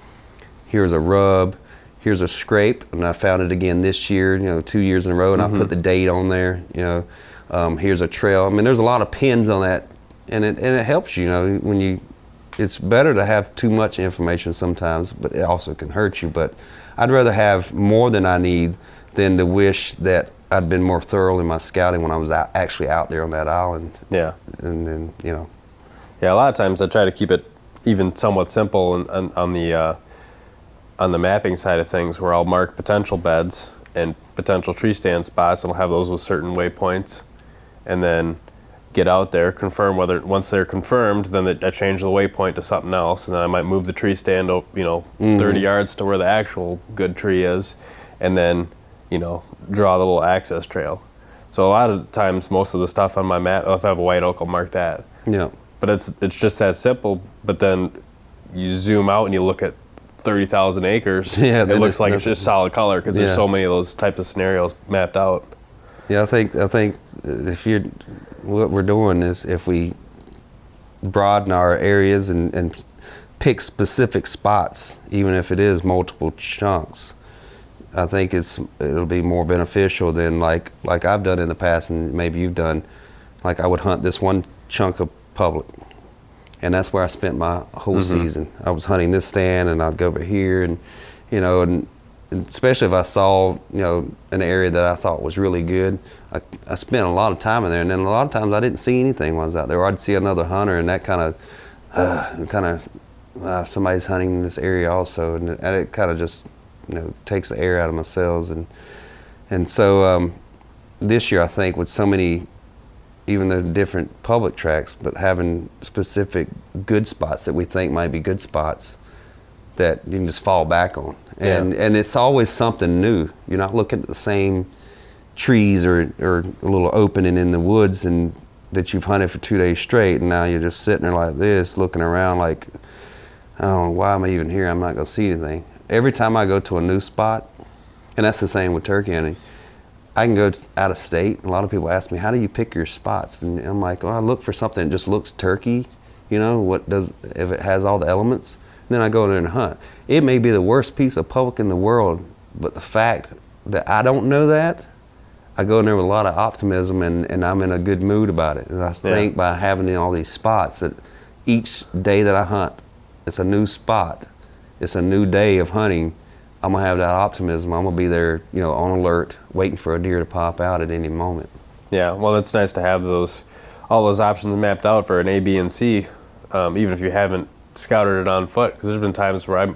here's a rub, here's a scrape, and I found it again this year, you know, 2 years in a row, and I put the date on there, you know. Here's a trail. I mean, there's a lot of pins on that, and it helps you, you know, when you, it's better to have too much information sometimes, but it also can hurt you. But I'd rather have more than I need than to wish that I'd been more thorough in my scouting when I was actually out there on that island. Yeah. And then, you know. Yeah, a lot of times I try to keep it even somewhat simple on the mapping side of things, where I'll mark potential beds and potential tree stand spots, and I'll have those with certain waypoints, and then get out there, confirm whether, once they're confirmed, then I change the waypoint to something else, and then I might move the tree stand, you know, 30 yards to where the actual good tree is, and then, you know, draw the little access trail. So a lot of times, most of the stuff on my map, if I have a white oak, I'll mark that. Yeah. But it's just that simple. But then you zoom out and you look at 30,000 acres. Yeah, it looks like it's just solid color because there's so many of those types of scenarios mapped out. Yeah, I think if you're, what we're doing is if we broaden our areas and pick specific spots, even if it is multiple chunks, I think it'll be more beneficial than like I've done in the past, and maybe you've done. Like I would hunt this one chunk of public, and that's where I spent my whole season. I was hunting this stand, and I'd go over here, and you know, and especially if I saw, you know, an area that I thought was really good, I spent a lot of time in there, and then a lot of times I didn't see anything when I was out there, or I'd see another hunter, and that kind of somebody's hunting in this area also, and it kind of just, you know, takes the air out of my sails. And so this year I think with so many, even the different public tracks, but having specific good spots that we think might be good spots that you can just fall back on. And it's always something new. You're not looking at the same trees or a little opening in the woods and that you've hunted for 2 days straight, and now you're just sitting there like this looking around like, oh, why am I even here? I'm not gonna see anything. Every time I go to a new spot, and that's the same with turkey hunting, I can go out of state. A lot of people ask me, how do you pick your spots? And I'm like, well, I look for something that just looks turkey, you know, if it has all the elements. And then I go in there and hunt. It may be the worst piece of public in the world, but the fact that I don't know that, I go in there with a lot of optimism, and I'm in a good mood about it. And I think by having all these spots, that each day that I hunt, it's a new spot. It's a new day of hunting. I'm gonna have that optimism. I'm gonna be there, you know, on alert, waiting for a deer to pop out at any moment. Yeah, well, it's nice to have all those options mapped out for an A, B, and C, even if you haven't scouted it on foot. Because there's been times where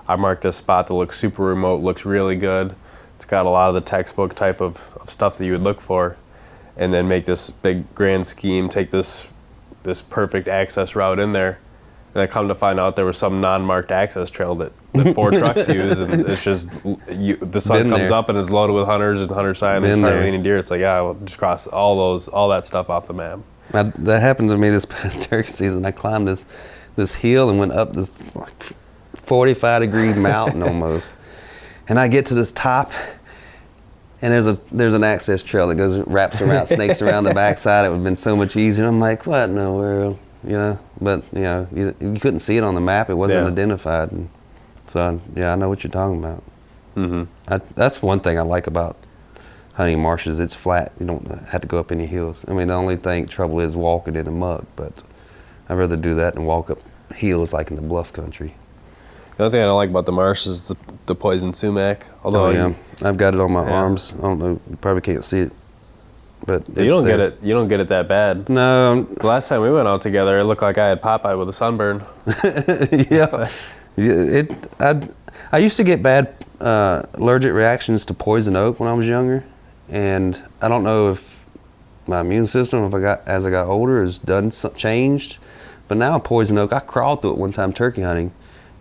I marked this spot that looks super remote, looks really good. It's got a lot of the textbook type of stuff that you would look for, and then make this big grand scheme, take this perfect access route in there. And I come to find out there was some non-marked access trail that 4 trucks use, and it's just the sun comes up and it's loaded with hunters and hunter sign and start leaning deer. It's like, yeah, we'll just cross all that stuff off the map. That happened to me this past turkey season. I climbed this hill and went up this 45-degree mountain almost, and I get to this top, and there's an access trail that wraps around, snakes around the backside. It would have been so much easier. I'm like, what in the world? You know, but you know, you couldn't see it on the map. It wasn't identified, and so I know what you're talking about. That's one thing I like about hunting marshes. It's flat. You don't have to go up any hills. I mean, the only trouble is walking in the mud, but I'd rather do that than walk up hills like in the bluff country. The other thing I don't like about the marsh is the poison sumac. Although I've got it on my arms. I don't know. You probably can't see it. But you don't get it. You don't get it that bad. No. The last time we went out together, it looked like I had Popeye with a sunburn. I used to get bad allergic reactions to poison oak when I was younger, and I don't know my immune system, as I got older, has changed. But now poison oak, I crawled through it one time turkey hunting,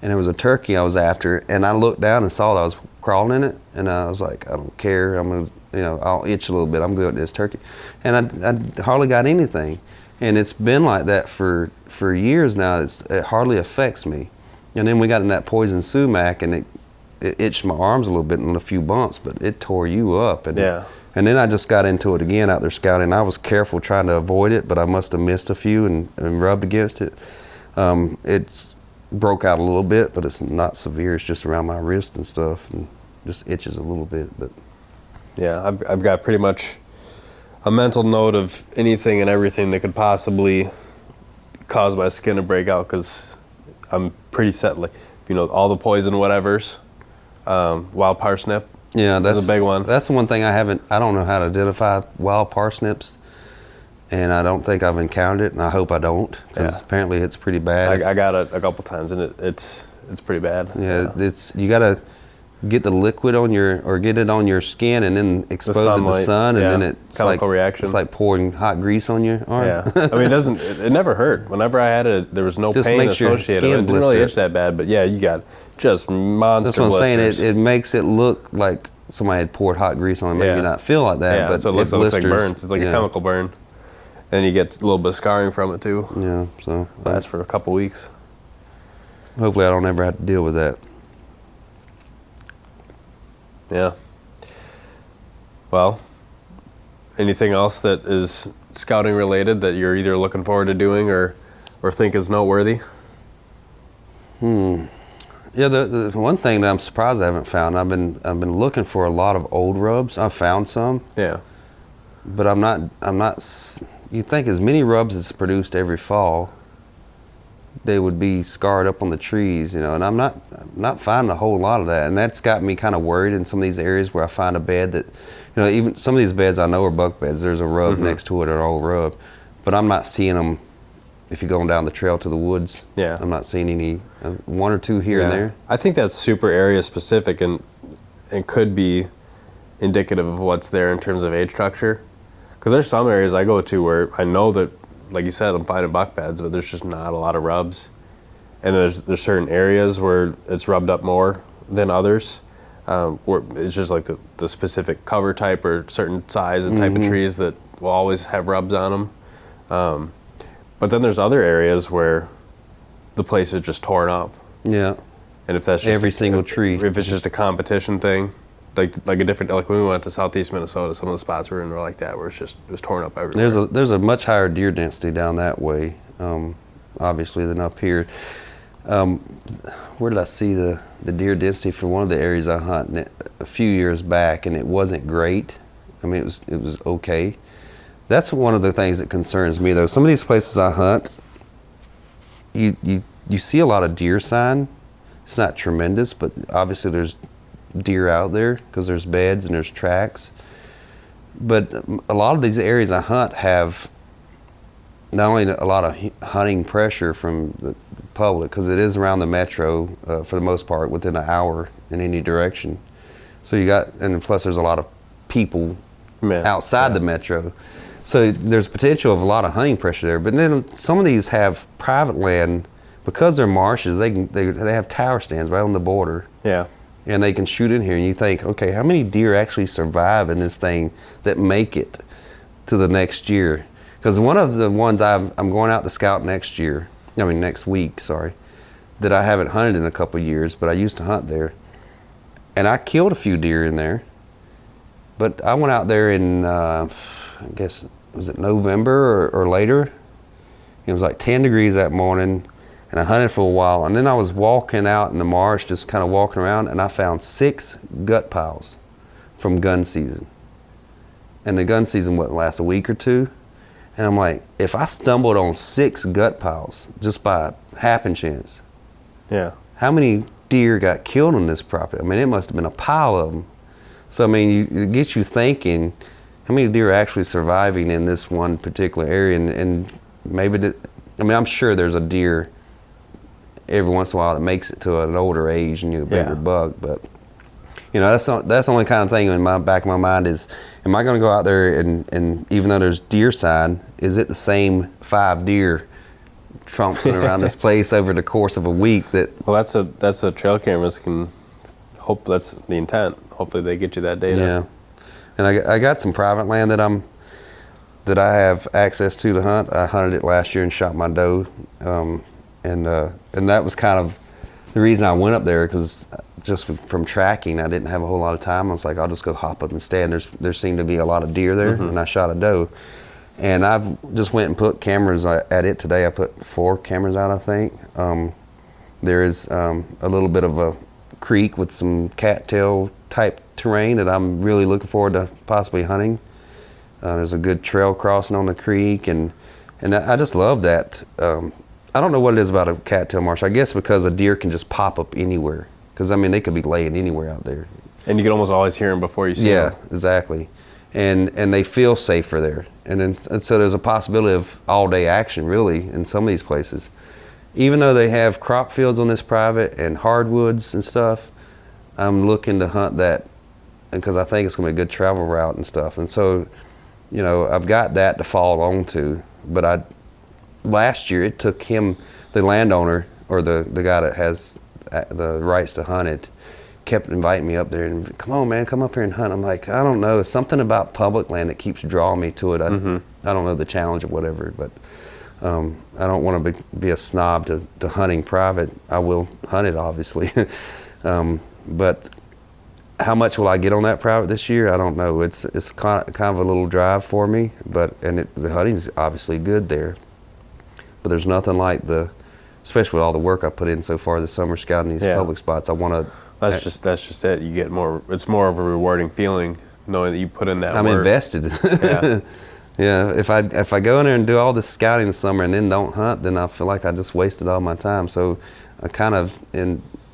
and there was a turkey I was after, and I looked down and saw that I was crawling in it, and I was like, I don't care, I'm gonna, I'll itch a little bit, I'm good at this turkey. And I hardly got anything. And it's been like that for years now. It hardly affects me. And then we got in that poison sumac, and it itched my arms a little bit and a few bumps, but it tore you up. And, and then I just got into it again out there scouting. I was careful trying to avoid it, but I must have missed a few and rubbed against it. It's broke out a little bit, but it's not severe. It's just around my wrist and stuff, and just itches a little bit. But yeah, I've got pretty much a mental note of anything and everything that could possibly cause my skin to break out, because I'm pretty set, like, all the poison whatevers, wild parsnip. Yeah, that's a big one. That's the one thing I don't know how to identify wild parsnips, and I don't think I've encountered it, and I hope I don't, because apparently it's pretty bad. I got it a couple times, and it's pretty bad. Yeah, you gotta get the liquid get it on your skin and then expose it to the sun, and then it's chemical reaction. It's like pouring hot grease on your arm. Yeah, I mean, it never hurt. Whenever I had it, there was no pain associated. It didn't really itch that bad, but yeah, you got just monster blisters. That's what I'm saying. It makes it look like somebody had poured hot grease on it. Maybe not feel like that, but so it looks like burns. It's like a chemical burn, and you get a little bit of scarring from it too. Yeah, so lasts for a couple weeks. Hopefully, I don't ever have to deal with that. Yeah. Well, anything else that is scouting related that you're either looking forward to doing or think is noteworthy? Yeah, the one thing that I'm surprised I haven't found, I've been looking for a lot of old rubs. I've found some. Yeah. But I'm not. You'd think as many rubs as produced every fall, they would be scarred up on the trees, and I'm not finding a whole lot of that, and that's got me kind of worried in some of these areas where I find a bed that, even some of these beds I know are buck beds. There's a rub next to it, or an old rub, but I'm not seeing them. If you're going down the trail to the woods, I'm not seeing any, one or two here and there. I think that's super area specific and could be indicative of what's there in terms of age structure, because there's some areas I go to where I know that, like you said, I'm finding buck beds, but there's just not a lot of rubs. And there's certain areas where it's rubbed up more than others, where it's just like the specific cover type or certain size and type of trees that will always have rubs on them. But then there's other areas where the place is just torn up. Yeah. And if that's just every single tree, if it's just a competition thing, like when we went to southeast Minnesota, some of the spots were in there like that, where it was torn up everywhere. There's a much higher deer density down that way, obviously, than up here. Where did I see the deer density for one of the areas I hunt a few years back, and it wasn't great. I mean, it was okay. That's one of the things that concerns me, though. Some of these places I hunt, you see a lot of deer sign. It's not tremendous, but obviously there's deer out there because there's beds and there's tracks. But a lot of these areas I hunt have not only a lot of hunting pressure from the public, because it is around the metro for the most part, within an hour in any direction. So and plus there's a lot of people outside the metro. So there's potential of a lot of hunting pressure there. But then some of these have private land, because they're marshes. They have tower stands right on the border. Yeah. And they can shoot in here, and you think, okay, how many deer actually survive in this thing that make it to the next year? Because one of the ones I'm going out to scout next week, that I haven't hunted in a couple of years, but I used to hunt there. And I killed a few deer in there. But I went out there in, I guess, was it November or later? It was like 10 degrees that morning. And I hunted for a while, and then I was walking out in the marsh, just kind of walking around, and I found 6 gut piles from gun season. And the gun season wouldn't last a week or two. And I'm like, if I stumbled on 6 gut piles just by happen chance, how many deer got killed on this property? I mean, it must have been a pile of them. So, I mean, it gets you thinking, how many deer are actually surviving in this one particular area? And maybe, I'm sure there's a deer every once in a while that makes it to an older age and you're a bigger buck, but You know, that's the only kind of thing in my back of my mind is, am I going to go out there and even though there's deer sign, is it the same 5 deer tromping around this place over the course of a week? Well, that's a trail cameras can hope, that's the intent. Hopefully they get you that data. Yeah, and I got some private land that I have access to hunt. I hunted it last year and shot my doe, and that was kind of the reason I went up there, because just from tracking, I didn't have a whole lot of time. I was like, I'll just go hop up and stand. There seemed to be a lot of deer there, and I shot a doe. And I've just went and put cameras at it today. I put 4 cameras out, I think. There is a little bit of a creek with some cattail type terrain that I'm really looking forward to possibly hunting. There's a good trail crossing on the creek, and I just love that. I don't know what it is about a cattail marsh. I guess because a deer can just pop up anywhere. Because, I mean, they could be laying anywhere out there. And you can almost always hear them before you see them. Yeah, exactly. And they feel safer there. And so there's a possibility of all-day action, really, in some of these places. Even though they have crop fields on this private and hardwoods and stuff, I'm looking to hunt that because I think it's going to be a good travel route and stuff. And so, you know, I've got that to fall on to. But last year, it took him, the landowner, or the guy that has the rights to hunt it, kept inviting me up there and, come on, man, come up here and hunt. I'm like, I don't know. It's something about public land that keeps drawing me to it. I don't know the challenge or whatever, but I don't want to be a snob to hunting private. I will hunt it, obviously. But how much will I get on that private this year? I don't know. It's kind of a little drive for me, the hunting's obviously good there. But there's nothing like especially with all the work I put in so far this summer scouting these public spots. I want to. That's just it. You get more. It's more of a rewarding feeling knowing that you put in that I'm work. invested. Yeah. Yeah. If I go in there and do all this scouting this summer and then don't hunt, then I feel like I just wasted all my time. So I kind of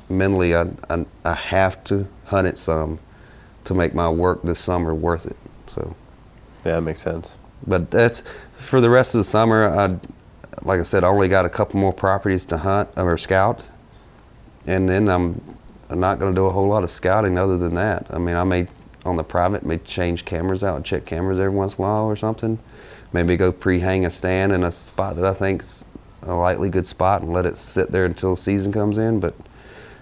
mentally I have to hunt it some to make my work this summer worth it. So. Yeah, that makes sense. But that's for the rest of the summer. Like I said, I only got a couple more properties to hunt or scout, and then I'm not going to do a whole lot of scouting other than that. I mean, I may, on the private, may change cameras out and check cameras every once in a while or something. Maybe go pre-hang a stand in a spot that I think's a likely good spot and let it sit there until season comes in. But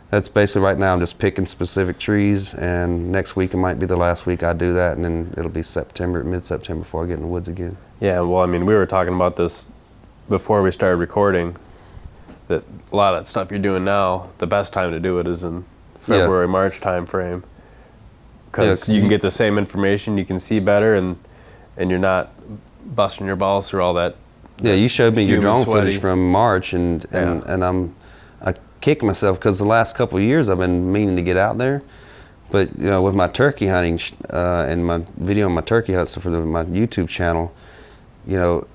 that's basically right now. I'm just picking specific trees, and next week it might be the last week I do that, and then it'll be mid-September before I get in the woods again. Yeah, well, I mean, we were talking about this before we started recording, that a lot of that stuff you're doing now, the best time to do it is in February, March time frame, because you can get the same information, you can see better, and you're not busting your balls through all that. Yeah, you showed me your drone footage from March, and I kicked myself because the last couple of years I've been meaning to get out there, but you know, with my turkey hunting and my video on my turkey hunts for my YouTube channel, you know,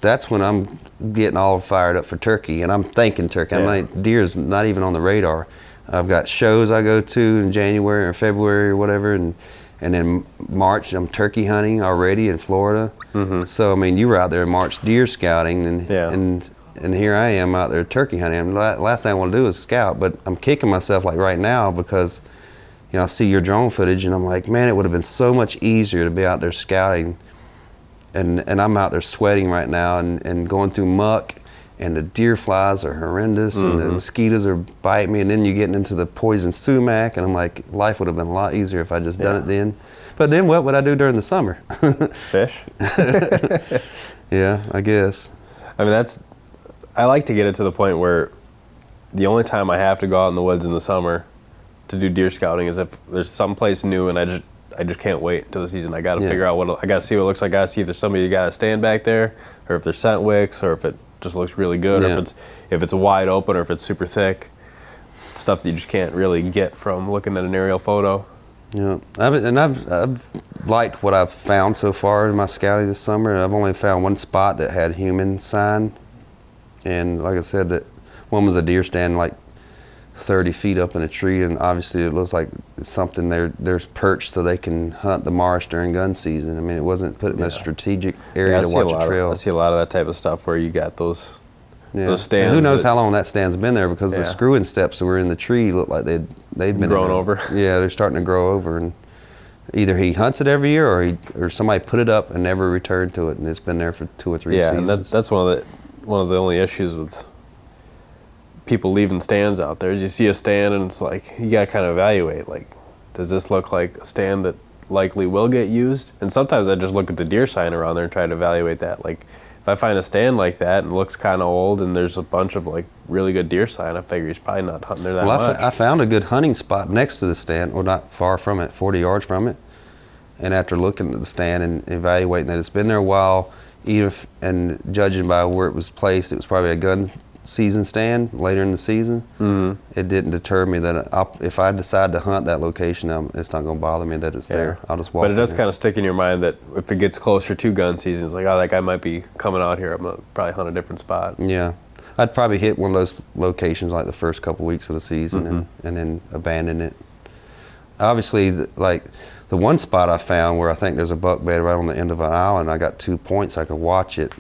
that's when I'm getting all fired up for turkey, and I'm thinking turkey. I'm like, deer's not even on the radar. I've got shows I go to in January or February or whatever, and then March I'm turkey hunting already in Florida. So I mean, you were out there in March deer scouting, and here I am out there turkey hunting. And last thing I want to do is scout, but I'm kicking myself like right now because, you know, I see your drone footage and I'm like, man, it would have been so much easier to be out there scouting. And I'm out there sweating right now and going through muck, and the deer flies are horrendous, and the mosquitoes are biting me, and then you're getting into the poison sumac, and I'm like, life would have been a lot easier if I just done it then. But then what would I do during the summer? Fish. Yeah, I guess. I mean, I like to get it to the point where the only time I have to go out in the woods in the summer to do deer scouting is if there's someplace new and I just can't wait until the season. I got to figure out I got to see what it looks like. I got to see if there's somebody got to stand back there, or if there's scent wicks, or if it just looks really good, or if it's wide open, or if it's super thick. Stuff that you just can't really get from looking at an aerial photo. Yeah, I've liked what I've found so far in my scouting this summer. I've only found one spot that had human sign, and like I said, that one was a deer stand like 30 feet up in a tree, and obviously it looks like it's something there's perched so they can hunt the marsh during gun season. I mean, it wasn't put in a strategic area to watch a trail. I see a lot of that type of stuff where you got those those stands. And who knows how long that stand's been there, because the screw-in steps that were in the tree look like they'd been grown over. Yeah, they're starting to grow over, and either he hunts it every year or somebody put it up and never returned to it, and it's been there for 2 or 3 seasons. Yeah, and that's one of the only issues with people leaving stands out there is you see a stand and it's like you gotta kind of evaluate, like, does this look like a stand that likely will get used? And sometimes I just look at the deer sign around there and try to evaluate that. Like, if I find a stand like that and it looks kind of old and there's a bunch of like really good deer sign, I figure he's probably not hunting there that much. I found a good hunting spot next to the stand, or not far from it, 40 yards from it. And after looking at the stand and evaluating that it's been there a while, and judging by where it was placed, it was probably a gun season stand later in the season. Mm-hmm. It didn't deter me that if I decide to hunt that location, it's not going to bother me that it's there. I'll just walk. But it does kind of stick in your mind that if it gets closer to gun season, it's like, oh, that guy might be coming out here. I'm going to probably hunt a different spot. Yeah. I'd probably hit one of those locations like the first couple weeks of the season, and then abandon it. Obviously, the one spot I found where I think there's a buck bed right on the end of an island, I got 2 points, I could watch it.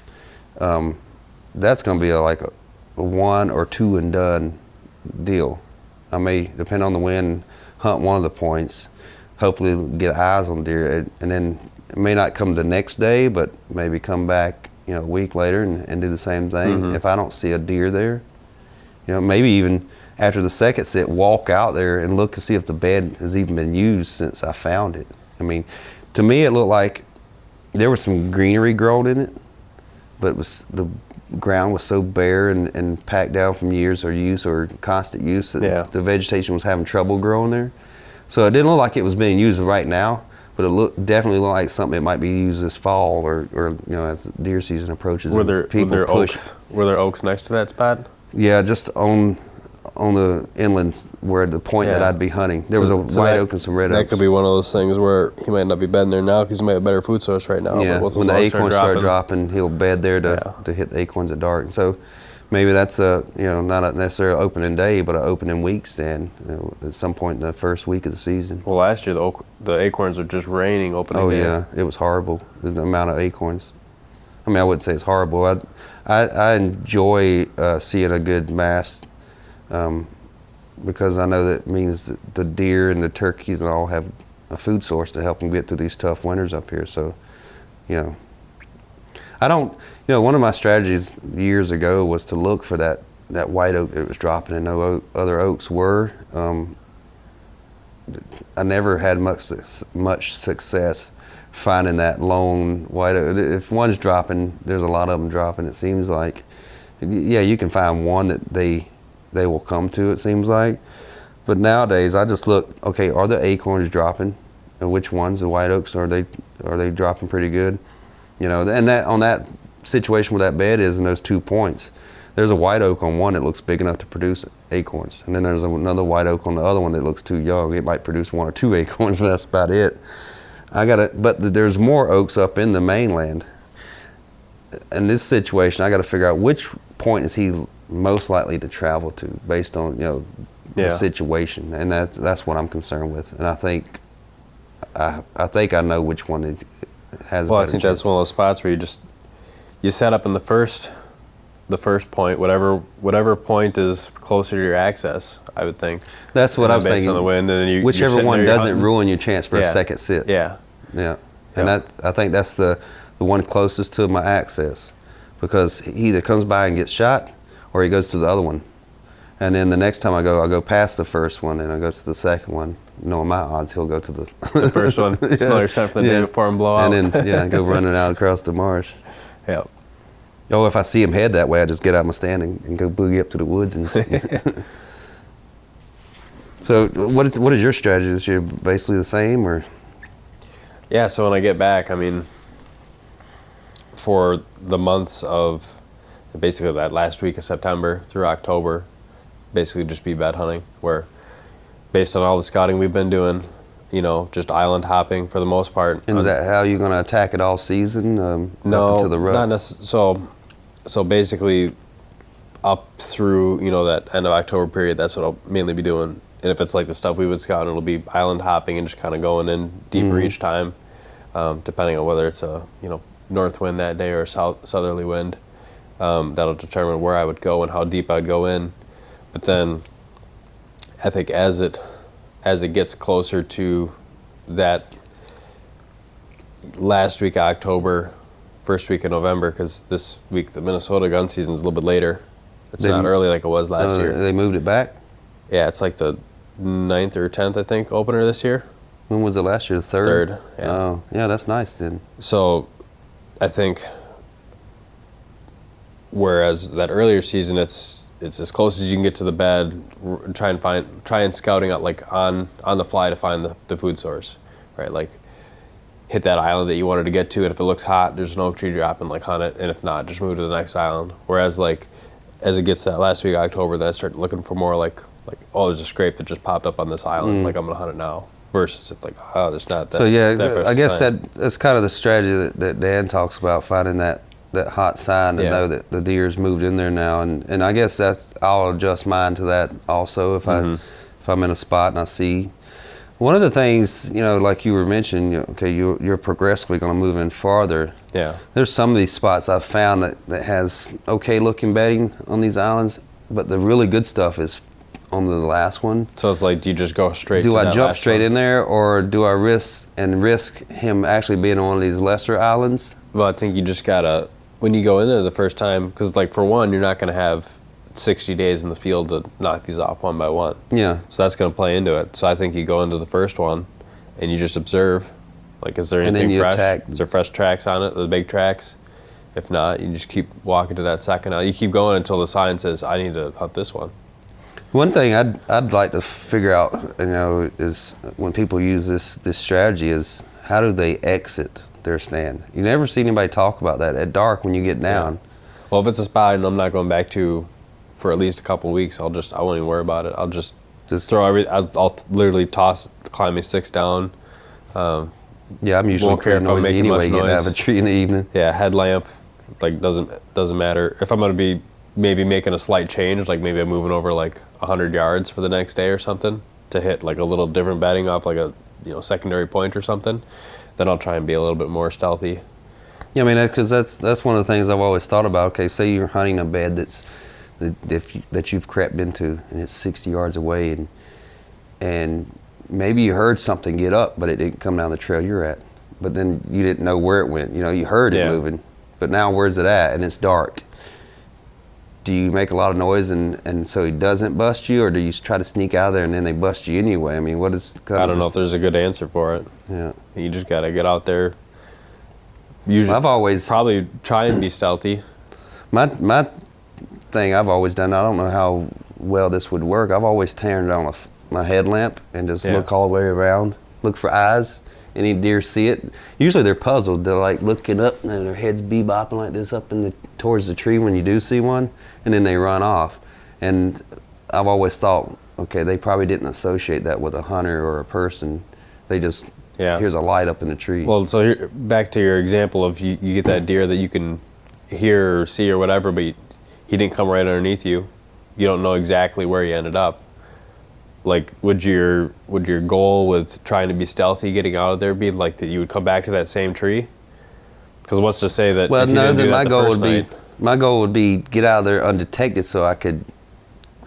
That's going to be like a 1 or 2 and done deal. I may, depend on the wind, hunt one of the points, hopefully get eyes on deer, and then it may not come the next day, but maybe come back, a week later and do the same thing. If I don't see a deer there, maybe even after the second sit, walk out there and look to see if the bed has even been used since I found it. I mean, to me it looked like there was some greenery growing in it, but the ground was so bare and packed down from years of use or constant use that the vegetation was having trouble growing there. So it didn't look like it was being used right now, but it definitely looked like something that might be used this fall or as deer season approaches. Were there oaks next to that spot? Yeah, just on the inlands where the point that I'd be hunting. There was a white oak and some red oaks. That could be one of those things where he might not be bedding there now because he might have a better food source right now. Yeah, but when the acorns start dropping, he'll bed there to hit the acorns at dark. And so maybe that's not necessarily an opening day, but an opening week stand at some point in the first week of the season. Well, last year the acorns were just raining opening day. Oh yeah, it was horrible, the amount of acorns. I mean, I wouldn't say it's horrible. I enjoy seeing a good mass because I know that means that the deer and the turkeys and all have a food source to help them get through these tough winters up here. So, I don't, one of my strategies years ago was to look for that white oak that was dropping and no other oaks were. I never had much success finding that lone white oak. If one's dropping, there's a lot of them dropping. It seems like, you can find one that they will come to, it seems like. But nowadays, I just look, okay, are the acorns dropping? And which ones, the white oaks, are they dropping pretty good? And that on that situation where that bed is in those 2 points, there's a white oak on one that looks big enough to produce acorns. And then there's another white oak on the other one that looks too young. It might produce 1 or 2 acorns, but that's about it. But there's more oaks up in the mainland. In this situation, I got to figure out which point is he most likely to travel to based on the situation, and that's what I'm concerned with. And I think I know which one it has. Well, I think that's one of those spots where you set up in the first point, whatever point is closer to your access. I would think that's what I'm thinking. Based on the wind, and then whichever one doesn't ruin your chance for a second sit. Yeah. And I think that's the one closest to my access, because he either comes by and gets shot, or he goes to the other one. And then the next time I go past the first one and I go to the second one. Knowing my odds, he'll go to the first one. Smell your scent from the day before him blow out. And then go running out across the marsh. Yeah. Oh, if I see him head that way, I just get out of my stand and go boogie up to the woods. So what is your strategy this year? Basically the same, or? Yeah. So when I get back, I mean, for the months of basically that last week of September through October, basically just be bed hunting, where based on all the scouting we've been doing, just island hopping for the most part. And is that how you're going to attack it all season? No, up into the rut? Not necessarily. So basically, up through that end of October period, that's what I'll mainly be doing. And if it's like the stuff we would scout, it'll be island hopping and just kind of going in deeper each time, depending on whether it's a north wind that day or a southerly wind. That'll determine where I would go and how deep I'd go in. But then I think as it gets closer to that last week of October, first week of November, because this week the Minnesota gun season is a little bit later. It's not early like it was last year. They moved it back? Yeah, it's like the 9th or 10th, I think, opener this year. When was it last year? The 3rd? 3rd, yeah. Oh, yeah, that's nice then. So I think whereas that earlier season, it's as close as you can get to the bed, try and scouting out like on the fly to find the food source, right? Like hit that island that you wanted to get to, and if it looks hot, there's no tree dropping, like hunt it, and if not, just move to the next island. Whereas like as it gets that last week of October, then I start looking for more like oh, there's a scrape that just popped up on this island, like I'm gonna hunt it now. Versus if like oh, there's not that. So yeah, that I guess sign. that's kind of the strategy that Dan talks about, finding that hot sign to know that the deer's moved in there now, and I guess I'll adjust mine to that also if I'm in a spot and I see. One of the things, like you were mentioning, okay, you're progressively going to move in farther. Yeah. There's some of these spots I've found that has okay looking bedding on these islands, but the really good stuff is on the last one. So it's like, do you just go straight? Do I jump straight in there, or do I risk him actually being on one of these lesser islands? Well, I think you just gotta, when you go in there the first time, because like for one, you're not gonna have 60 days in the field to knock these off one by one. Yeah. So that's gonna play into it. So I think you go into the first one, and you just observe, like, is there anything fresh? Attack. Is there fresh tracks on it? The big tracks? If not, you just keep walking to that second. You keep going until the sign says, I need to hunt this one. One thing I'd like to figure out, is when people use this strategy is how do they exit their stand? You never see anybody talk about that at dark when you get down. Yeah. Well, if it's a spot and I'm not going back to for at least a couple of weeks, I won't even worry about it. I'll just throw I'll literally toss the climbing sticks down. Yeah, I'm usually pretty noisy anyway, getting out of a tree in the evening. Yeah, headlamp, like doesn't matter. If I'm going to be maybe making a slight change, like maybe I'm moving over like 100 yards for the next day or something to hit like a little different bedding off like a secondary point or something, then I'll try and be a little bit more stealthy. Yeah, I mean, because that's one of the things I've always thought about. Okay, say you're hunting a bed that you've crept into and it's 60 yards away, and maybe you heard something get up, but it didn't come down the trail you're at. But then you didn't know where it went. You heard it moving, but now where's it at? And it's dark. Do you make a lot of noise and so he doesn't bust you, or do you try to sneak out of there and then they bust you anyway? I mean, what is I don't know if there's a good answer for it. Yeah. You just got to get out there. Usually, I've always probably try and be stealthy. My thing I've always done, I don't know how well this would work, I've always turned on my headlamp and just look all the way around, look for eyes. Any deer see it, usually they're puzzled. They're like looking up and their heads bebopping like this up towards the tree when you do see one, and then they run off. And I've always thought, okay, they probably didn't associate that with a hunter or a person. They just, here's a light up in the tree. Well, so back to your example of you get that deer that you can hear or see or whatever, but he didn't come right underneath you. You don't know exactly where he ended up. Like, would your goal with trying to be stealthy, getting out of there, be like that you would come back to that same tree? Because what's to say that? Well, if you no. didn't do Then that my goal would be get out of there undetected, so I could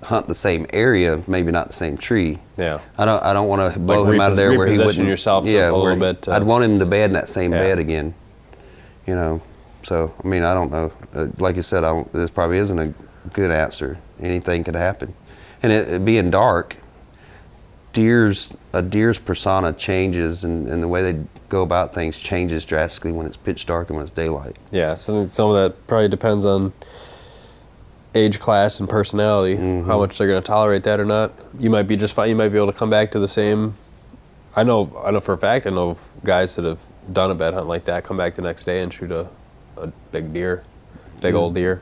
hunt the same area, maybe not the same tree. Yeah. I don't want to blow like him out of there where he wouldn't. Yourself a little bit. I'd want him to bed in that same bed again. So I mean, I don't know. Like you said, this probably isn't a good answer. Anything could happen, and it being dark. A deer's persona changes, and the way they go about things changes drastically when it's pitch dark and when it's daylight. Yeah, so some of that probably depends on age class and personality, how much they're going to tolerate that or not. You might be just fine. You might be able to come back to the same. I know for a fact, I know of guys that have done a bed hunt like that, come back the next day and shoot a big deer, old deer.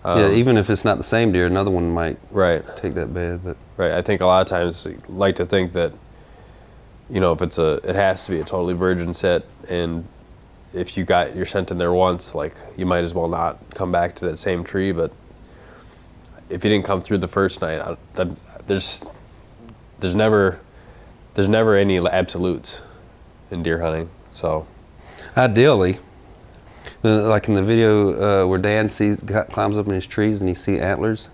Yeah, even if it's not the same deer, another one might take that bed. But right, I think a lot of times I like to think that, if it has to be a totally virgin set, and if you're sent in there once, like you might as well not come back to that same tree. But if you didn't come through the first night, there's never any absolutes in deer hunting. So ideally, Like in the video where Dan climbs up in his trees and he see antlers.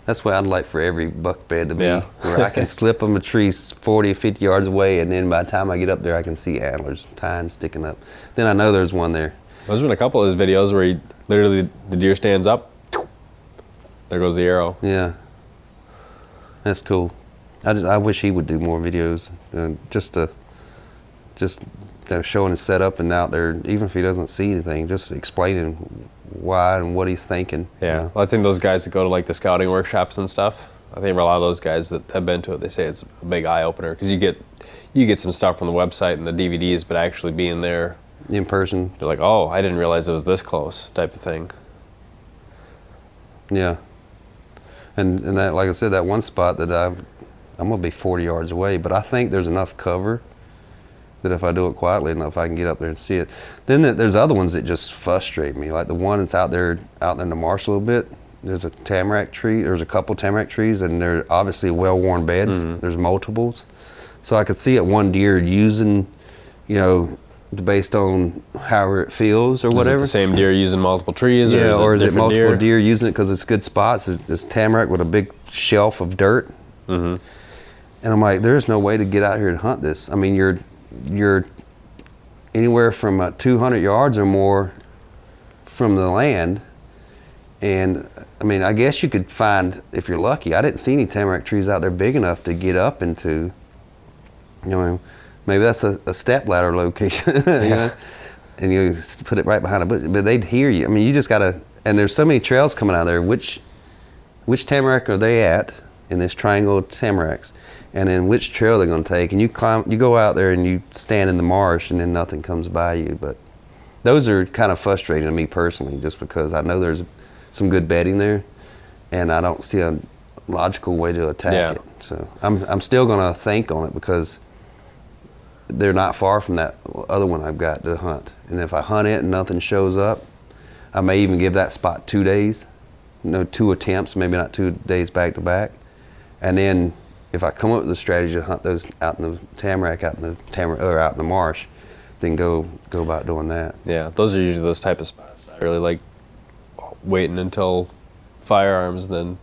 That's what I'd like for every buck bed to be, where I can slip them a tree 40 or 50 yards away, and then by the time I get up there, I can see antlers, tines sticking up. Then I know there's one there. There's been a couple of his videos where the deer stands up, there goes the arrow. Yeah, that's cool. I wish he would do more videos, just showing his setup and out there, even if he doesn't see anything, just explaining why and what he's thinking. Yeah, well, I think those guys that go to like the scouting workshops and stuff, I think for a lot of those guys that have been to it, they say it's a big eye opener because you get some stuff from the website and the DVDs, but actually being there in person, they're like, oh, I didn't realize it was this close, type of thing. Yeah, and that, like I said, that one spot that I'm gonna be 40 yards away, but I think there's enough cover that if I do it quietly enough, I can get up there and see it. Then there's other ones that just frustrate me, like the one that's out there in the marsh a little bit. There's a tamarack tree. There's a couple tamarack trees, and they're obviously well-worn beds. Mm-hmm. There's multiples, so I could see it one deer using, based on however it feels or whatever. Is it the same deer using multiple trees? Or is it multiple deer using it because it's good spots? It's tamarack with a big shelf of dirt. Mm-hmm. And I'm like, there's no way to get out here and hunt this. I mean, you're anywhere from 200 yards or more from the land, and I mean, I guess you could find, if you're lucky, I didn't see any tamarack trees out there big enough to get up into, maybe that's a step ladder location, and you put it right behind a bush, but they'd hear you. I mean, you just gotta, and there's so many trails coming out of there. Which tamarack are they at in this triangle of tamaracks? And then which trail they're going to take, and you go out there and you stand in the marsh, and then nothing comes by you. But those are kind of frustrating to me personally, just because I know there's some good bedding there, and I don't see a logical way to attack it. So I'm still going to think on it because they're not far from that other one I've got to hunt. And if I hunt it and nothing shows up, I may even give that spot 2 days, 2 attempts, maybe not 2 days back to back, and then if I come up with a strategy to hunt those out in the tamarack, out in the marsh, then go about doing that. Yeah, those are usually those type of spots. I really like waiting until firearms, then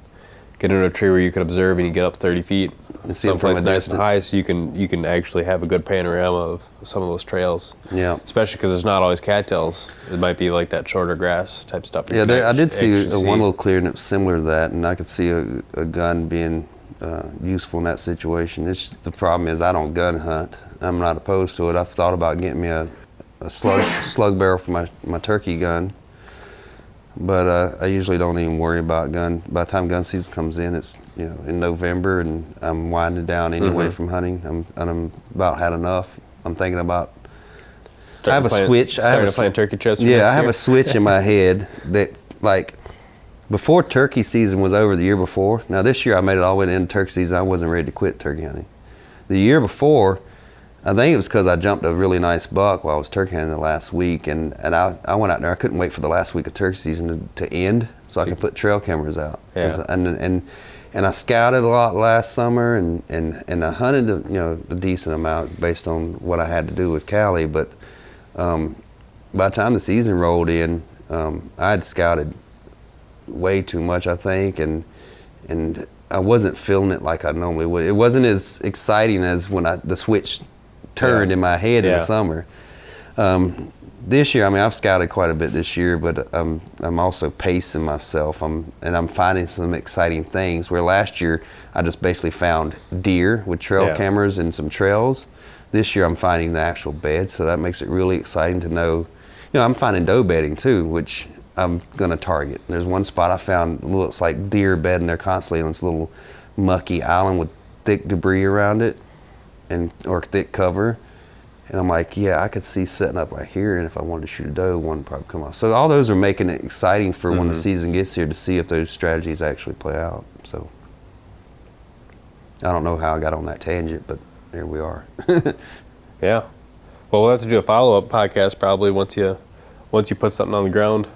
get into a tree where you can observe and you get up 30 feet. And see it from a nice distance. And high, so you can actually have a good panorama of some of those trails. Yeah. Especially because there's not always cattails. It might be like that shorter grass type stuff. Yeah, I did see one little clearing that was similar to that, and I could see a gun being useful in that situation. The problem is I don't gun hunt. I'm not opposed to it. I've thought about getting me a slug barrel for my turkey gun, but I usually don't even worry about gun. By the time gun season comes in, it's in November, and I'm winding down anyway from hunting. I'm about had enough. I'm thinking about. I have a switch. I have a turkey trips. Yeah, I have a switch in my head that like. Before turkey season was over the year before, now this year I made it all the way into turkey season, I wasn't ready to quit turkey hunting. The year before, I think it was because I jumped a really nice buck while I was turkey hunting the last week, and I went out there, I couldn't wait for the last week of turkey season to end so I could put trail cameras out. Yeah. And I scouted a lot last summer, and I hunted a decent amount based on what I had to do with Callie, but by the time the season rolled in, I had scouted way too much, I think, and I wasn't feeling it like I normally would. It wasn't as exciting as when the switch turned in my head in the summer. This year, I mean, I've scouted quite a bit this year, but I'm also pacing myself. I'm finding some exciting things. Where last year I just basically found deer with trail cameras and some trails. This year I'm finding the actual bed, so that makes it really exciting to know. I'm finding doe bedding too, which I'm gonna target. There's one spot I found, looks like deer bedding there constantly on this little mucky island with thick debris around it, or thick cover. And I'm like, yeah, I could see setting up right here, and if I wanted to shoot a doe, one would probably come off. So all those are making it exciting for when the season gets here to see if those strategies actually play out. So I don't know how I got on that tangent, but here we are. Yeah. Well, we'll have to do a follow-up podcast probably once you put something on the ground.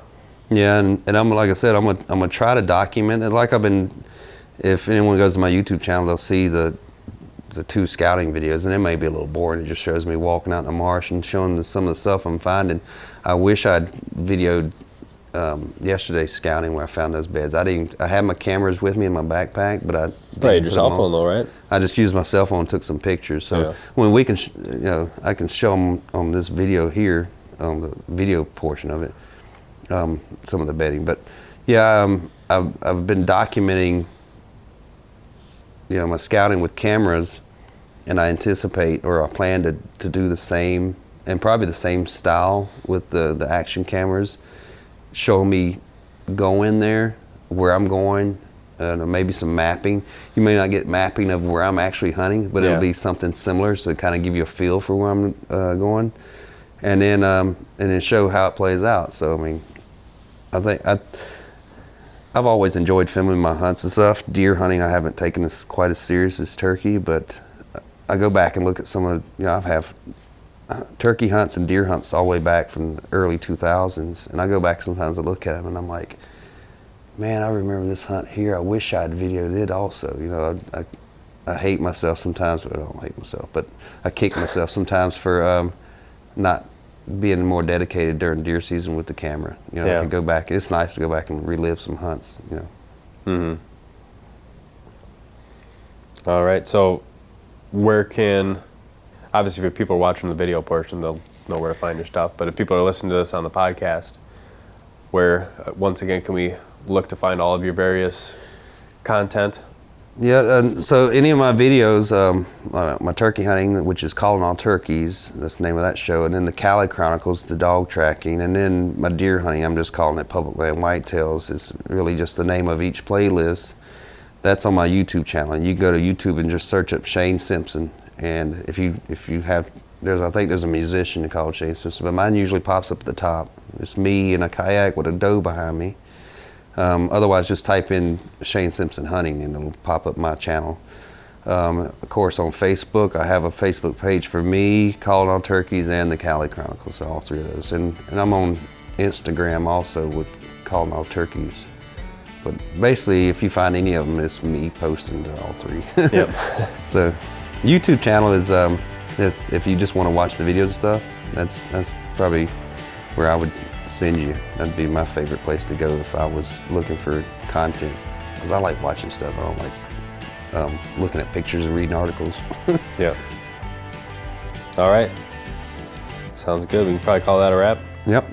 Yeah, and I'm, like I said, I'm gonna try to document it. Like I've been, if anyone goes to my YouTube channel, they'll see the the 2 scouting videos, and it may be a little boring. It just shows me walking out in the marsh and showing some of the stuff I'm finding. I wish I'd videoed yesterday's scouting where I found those beds. I had my cameras with me in my backpack, but I right, your cell phone though, right? I just used my cell phone and took some pictures. So when we can, I can show them on this video here, on the video portion of it, some of the bedding. But yeah, I've been documenting, my scouting with cameras, and I anticipate, or I plan to do the same, and probably the same style with the action cameras. Show me go in there, where I'm going, maybe some mapping. You may not get mapping of where I'm actually hunting, but it'll be something similar, so kind of give you a feel for where I'm going, and then show how it plays out. So I mean, I think I've always enjoyed filming my hunts and stuff. Deer hunting I haven't taken as quite as serious as turkey, but I go back and look at some of, I have turkey hunts and deer hunts all the way back from the early 2000s, and I go back sometimes and look at them and I'm like, man, I remember this hunt here. I wish I'd videoed it also. I hate myself sometimes, but I don't hate myself, but I kick myself sometimes for not being more dedicated during deer season with the camera. I can go back. It's nice to go back and relive some hunts. Mm-hmm. All right. So, where can, obviously, if people are watching the video portion, they'll know where to find your stuff. But if people are listening to this on the podcast, where once again can we look to find all of your various content? Yeah, so any of my videos, my turkey hunting, which is Calling All Turkeys, that's the name of that show, and then the Cattail Chronicles, the dog tracking, and then my deer hunting, I'm just calling it Public Land Whitetails. It's really just the name of each playlist. That's on my YouTube channel, and you can go to YouTube and just search up Shane Simpson, and if you have, I think there's a musician called Shane Simpson, but mine usually pops up at the top. It's me in a kayak with a doe behind me. Otherwise, just type in Shane Simpson Hunting and it'll pop up my channel. Of course, on Facebook, I have a Facebook page for me, Calling All Turkeys, and the Cattail Chronicles, so all 3 of those. And I'm on Instagram also with Calling All Turkeys. But basically, if you find any of them, it's me posting to all 3. Yep. So, YouTube channel is, if you just want to watch the videos and stuff, that's probably where I would send you. That'd be my favorite place to go if I was looking for content, because I like watching stuff. I don't like looking at pictures and reading articles. Yeah. All right. Sounds good. We can probably call that a wrap. Yep.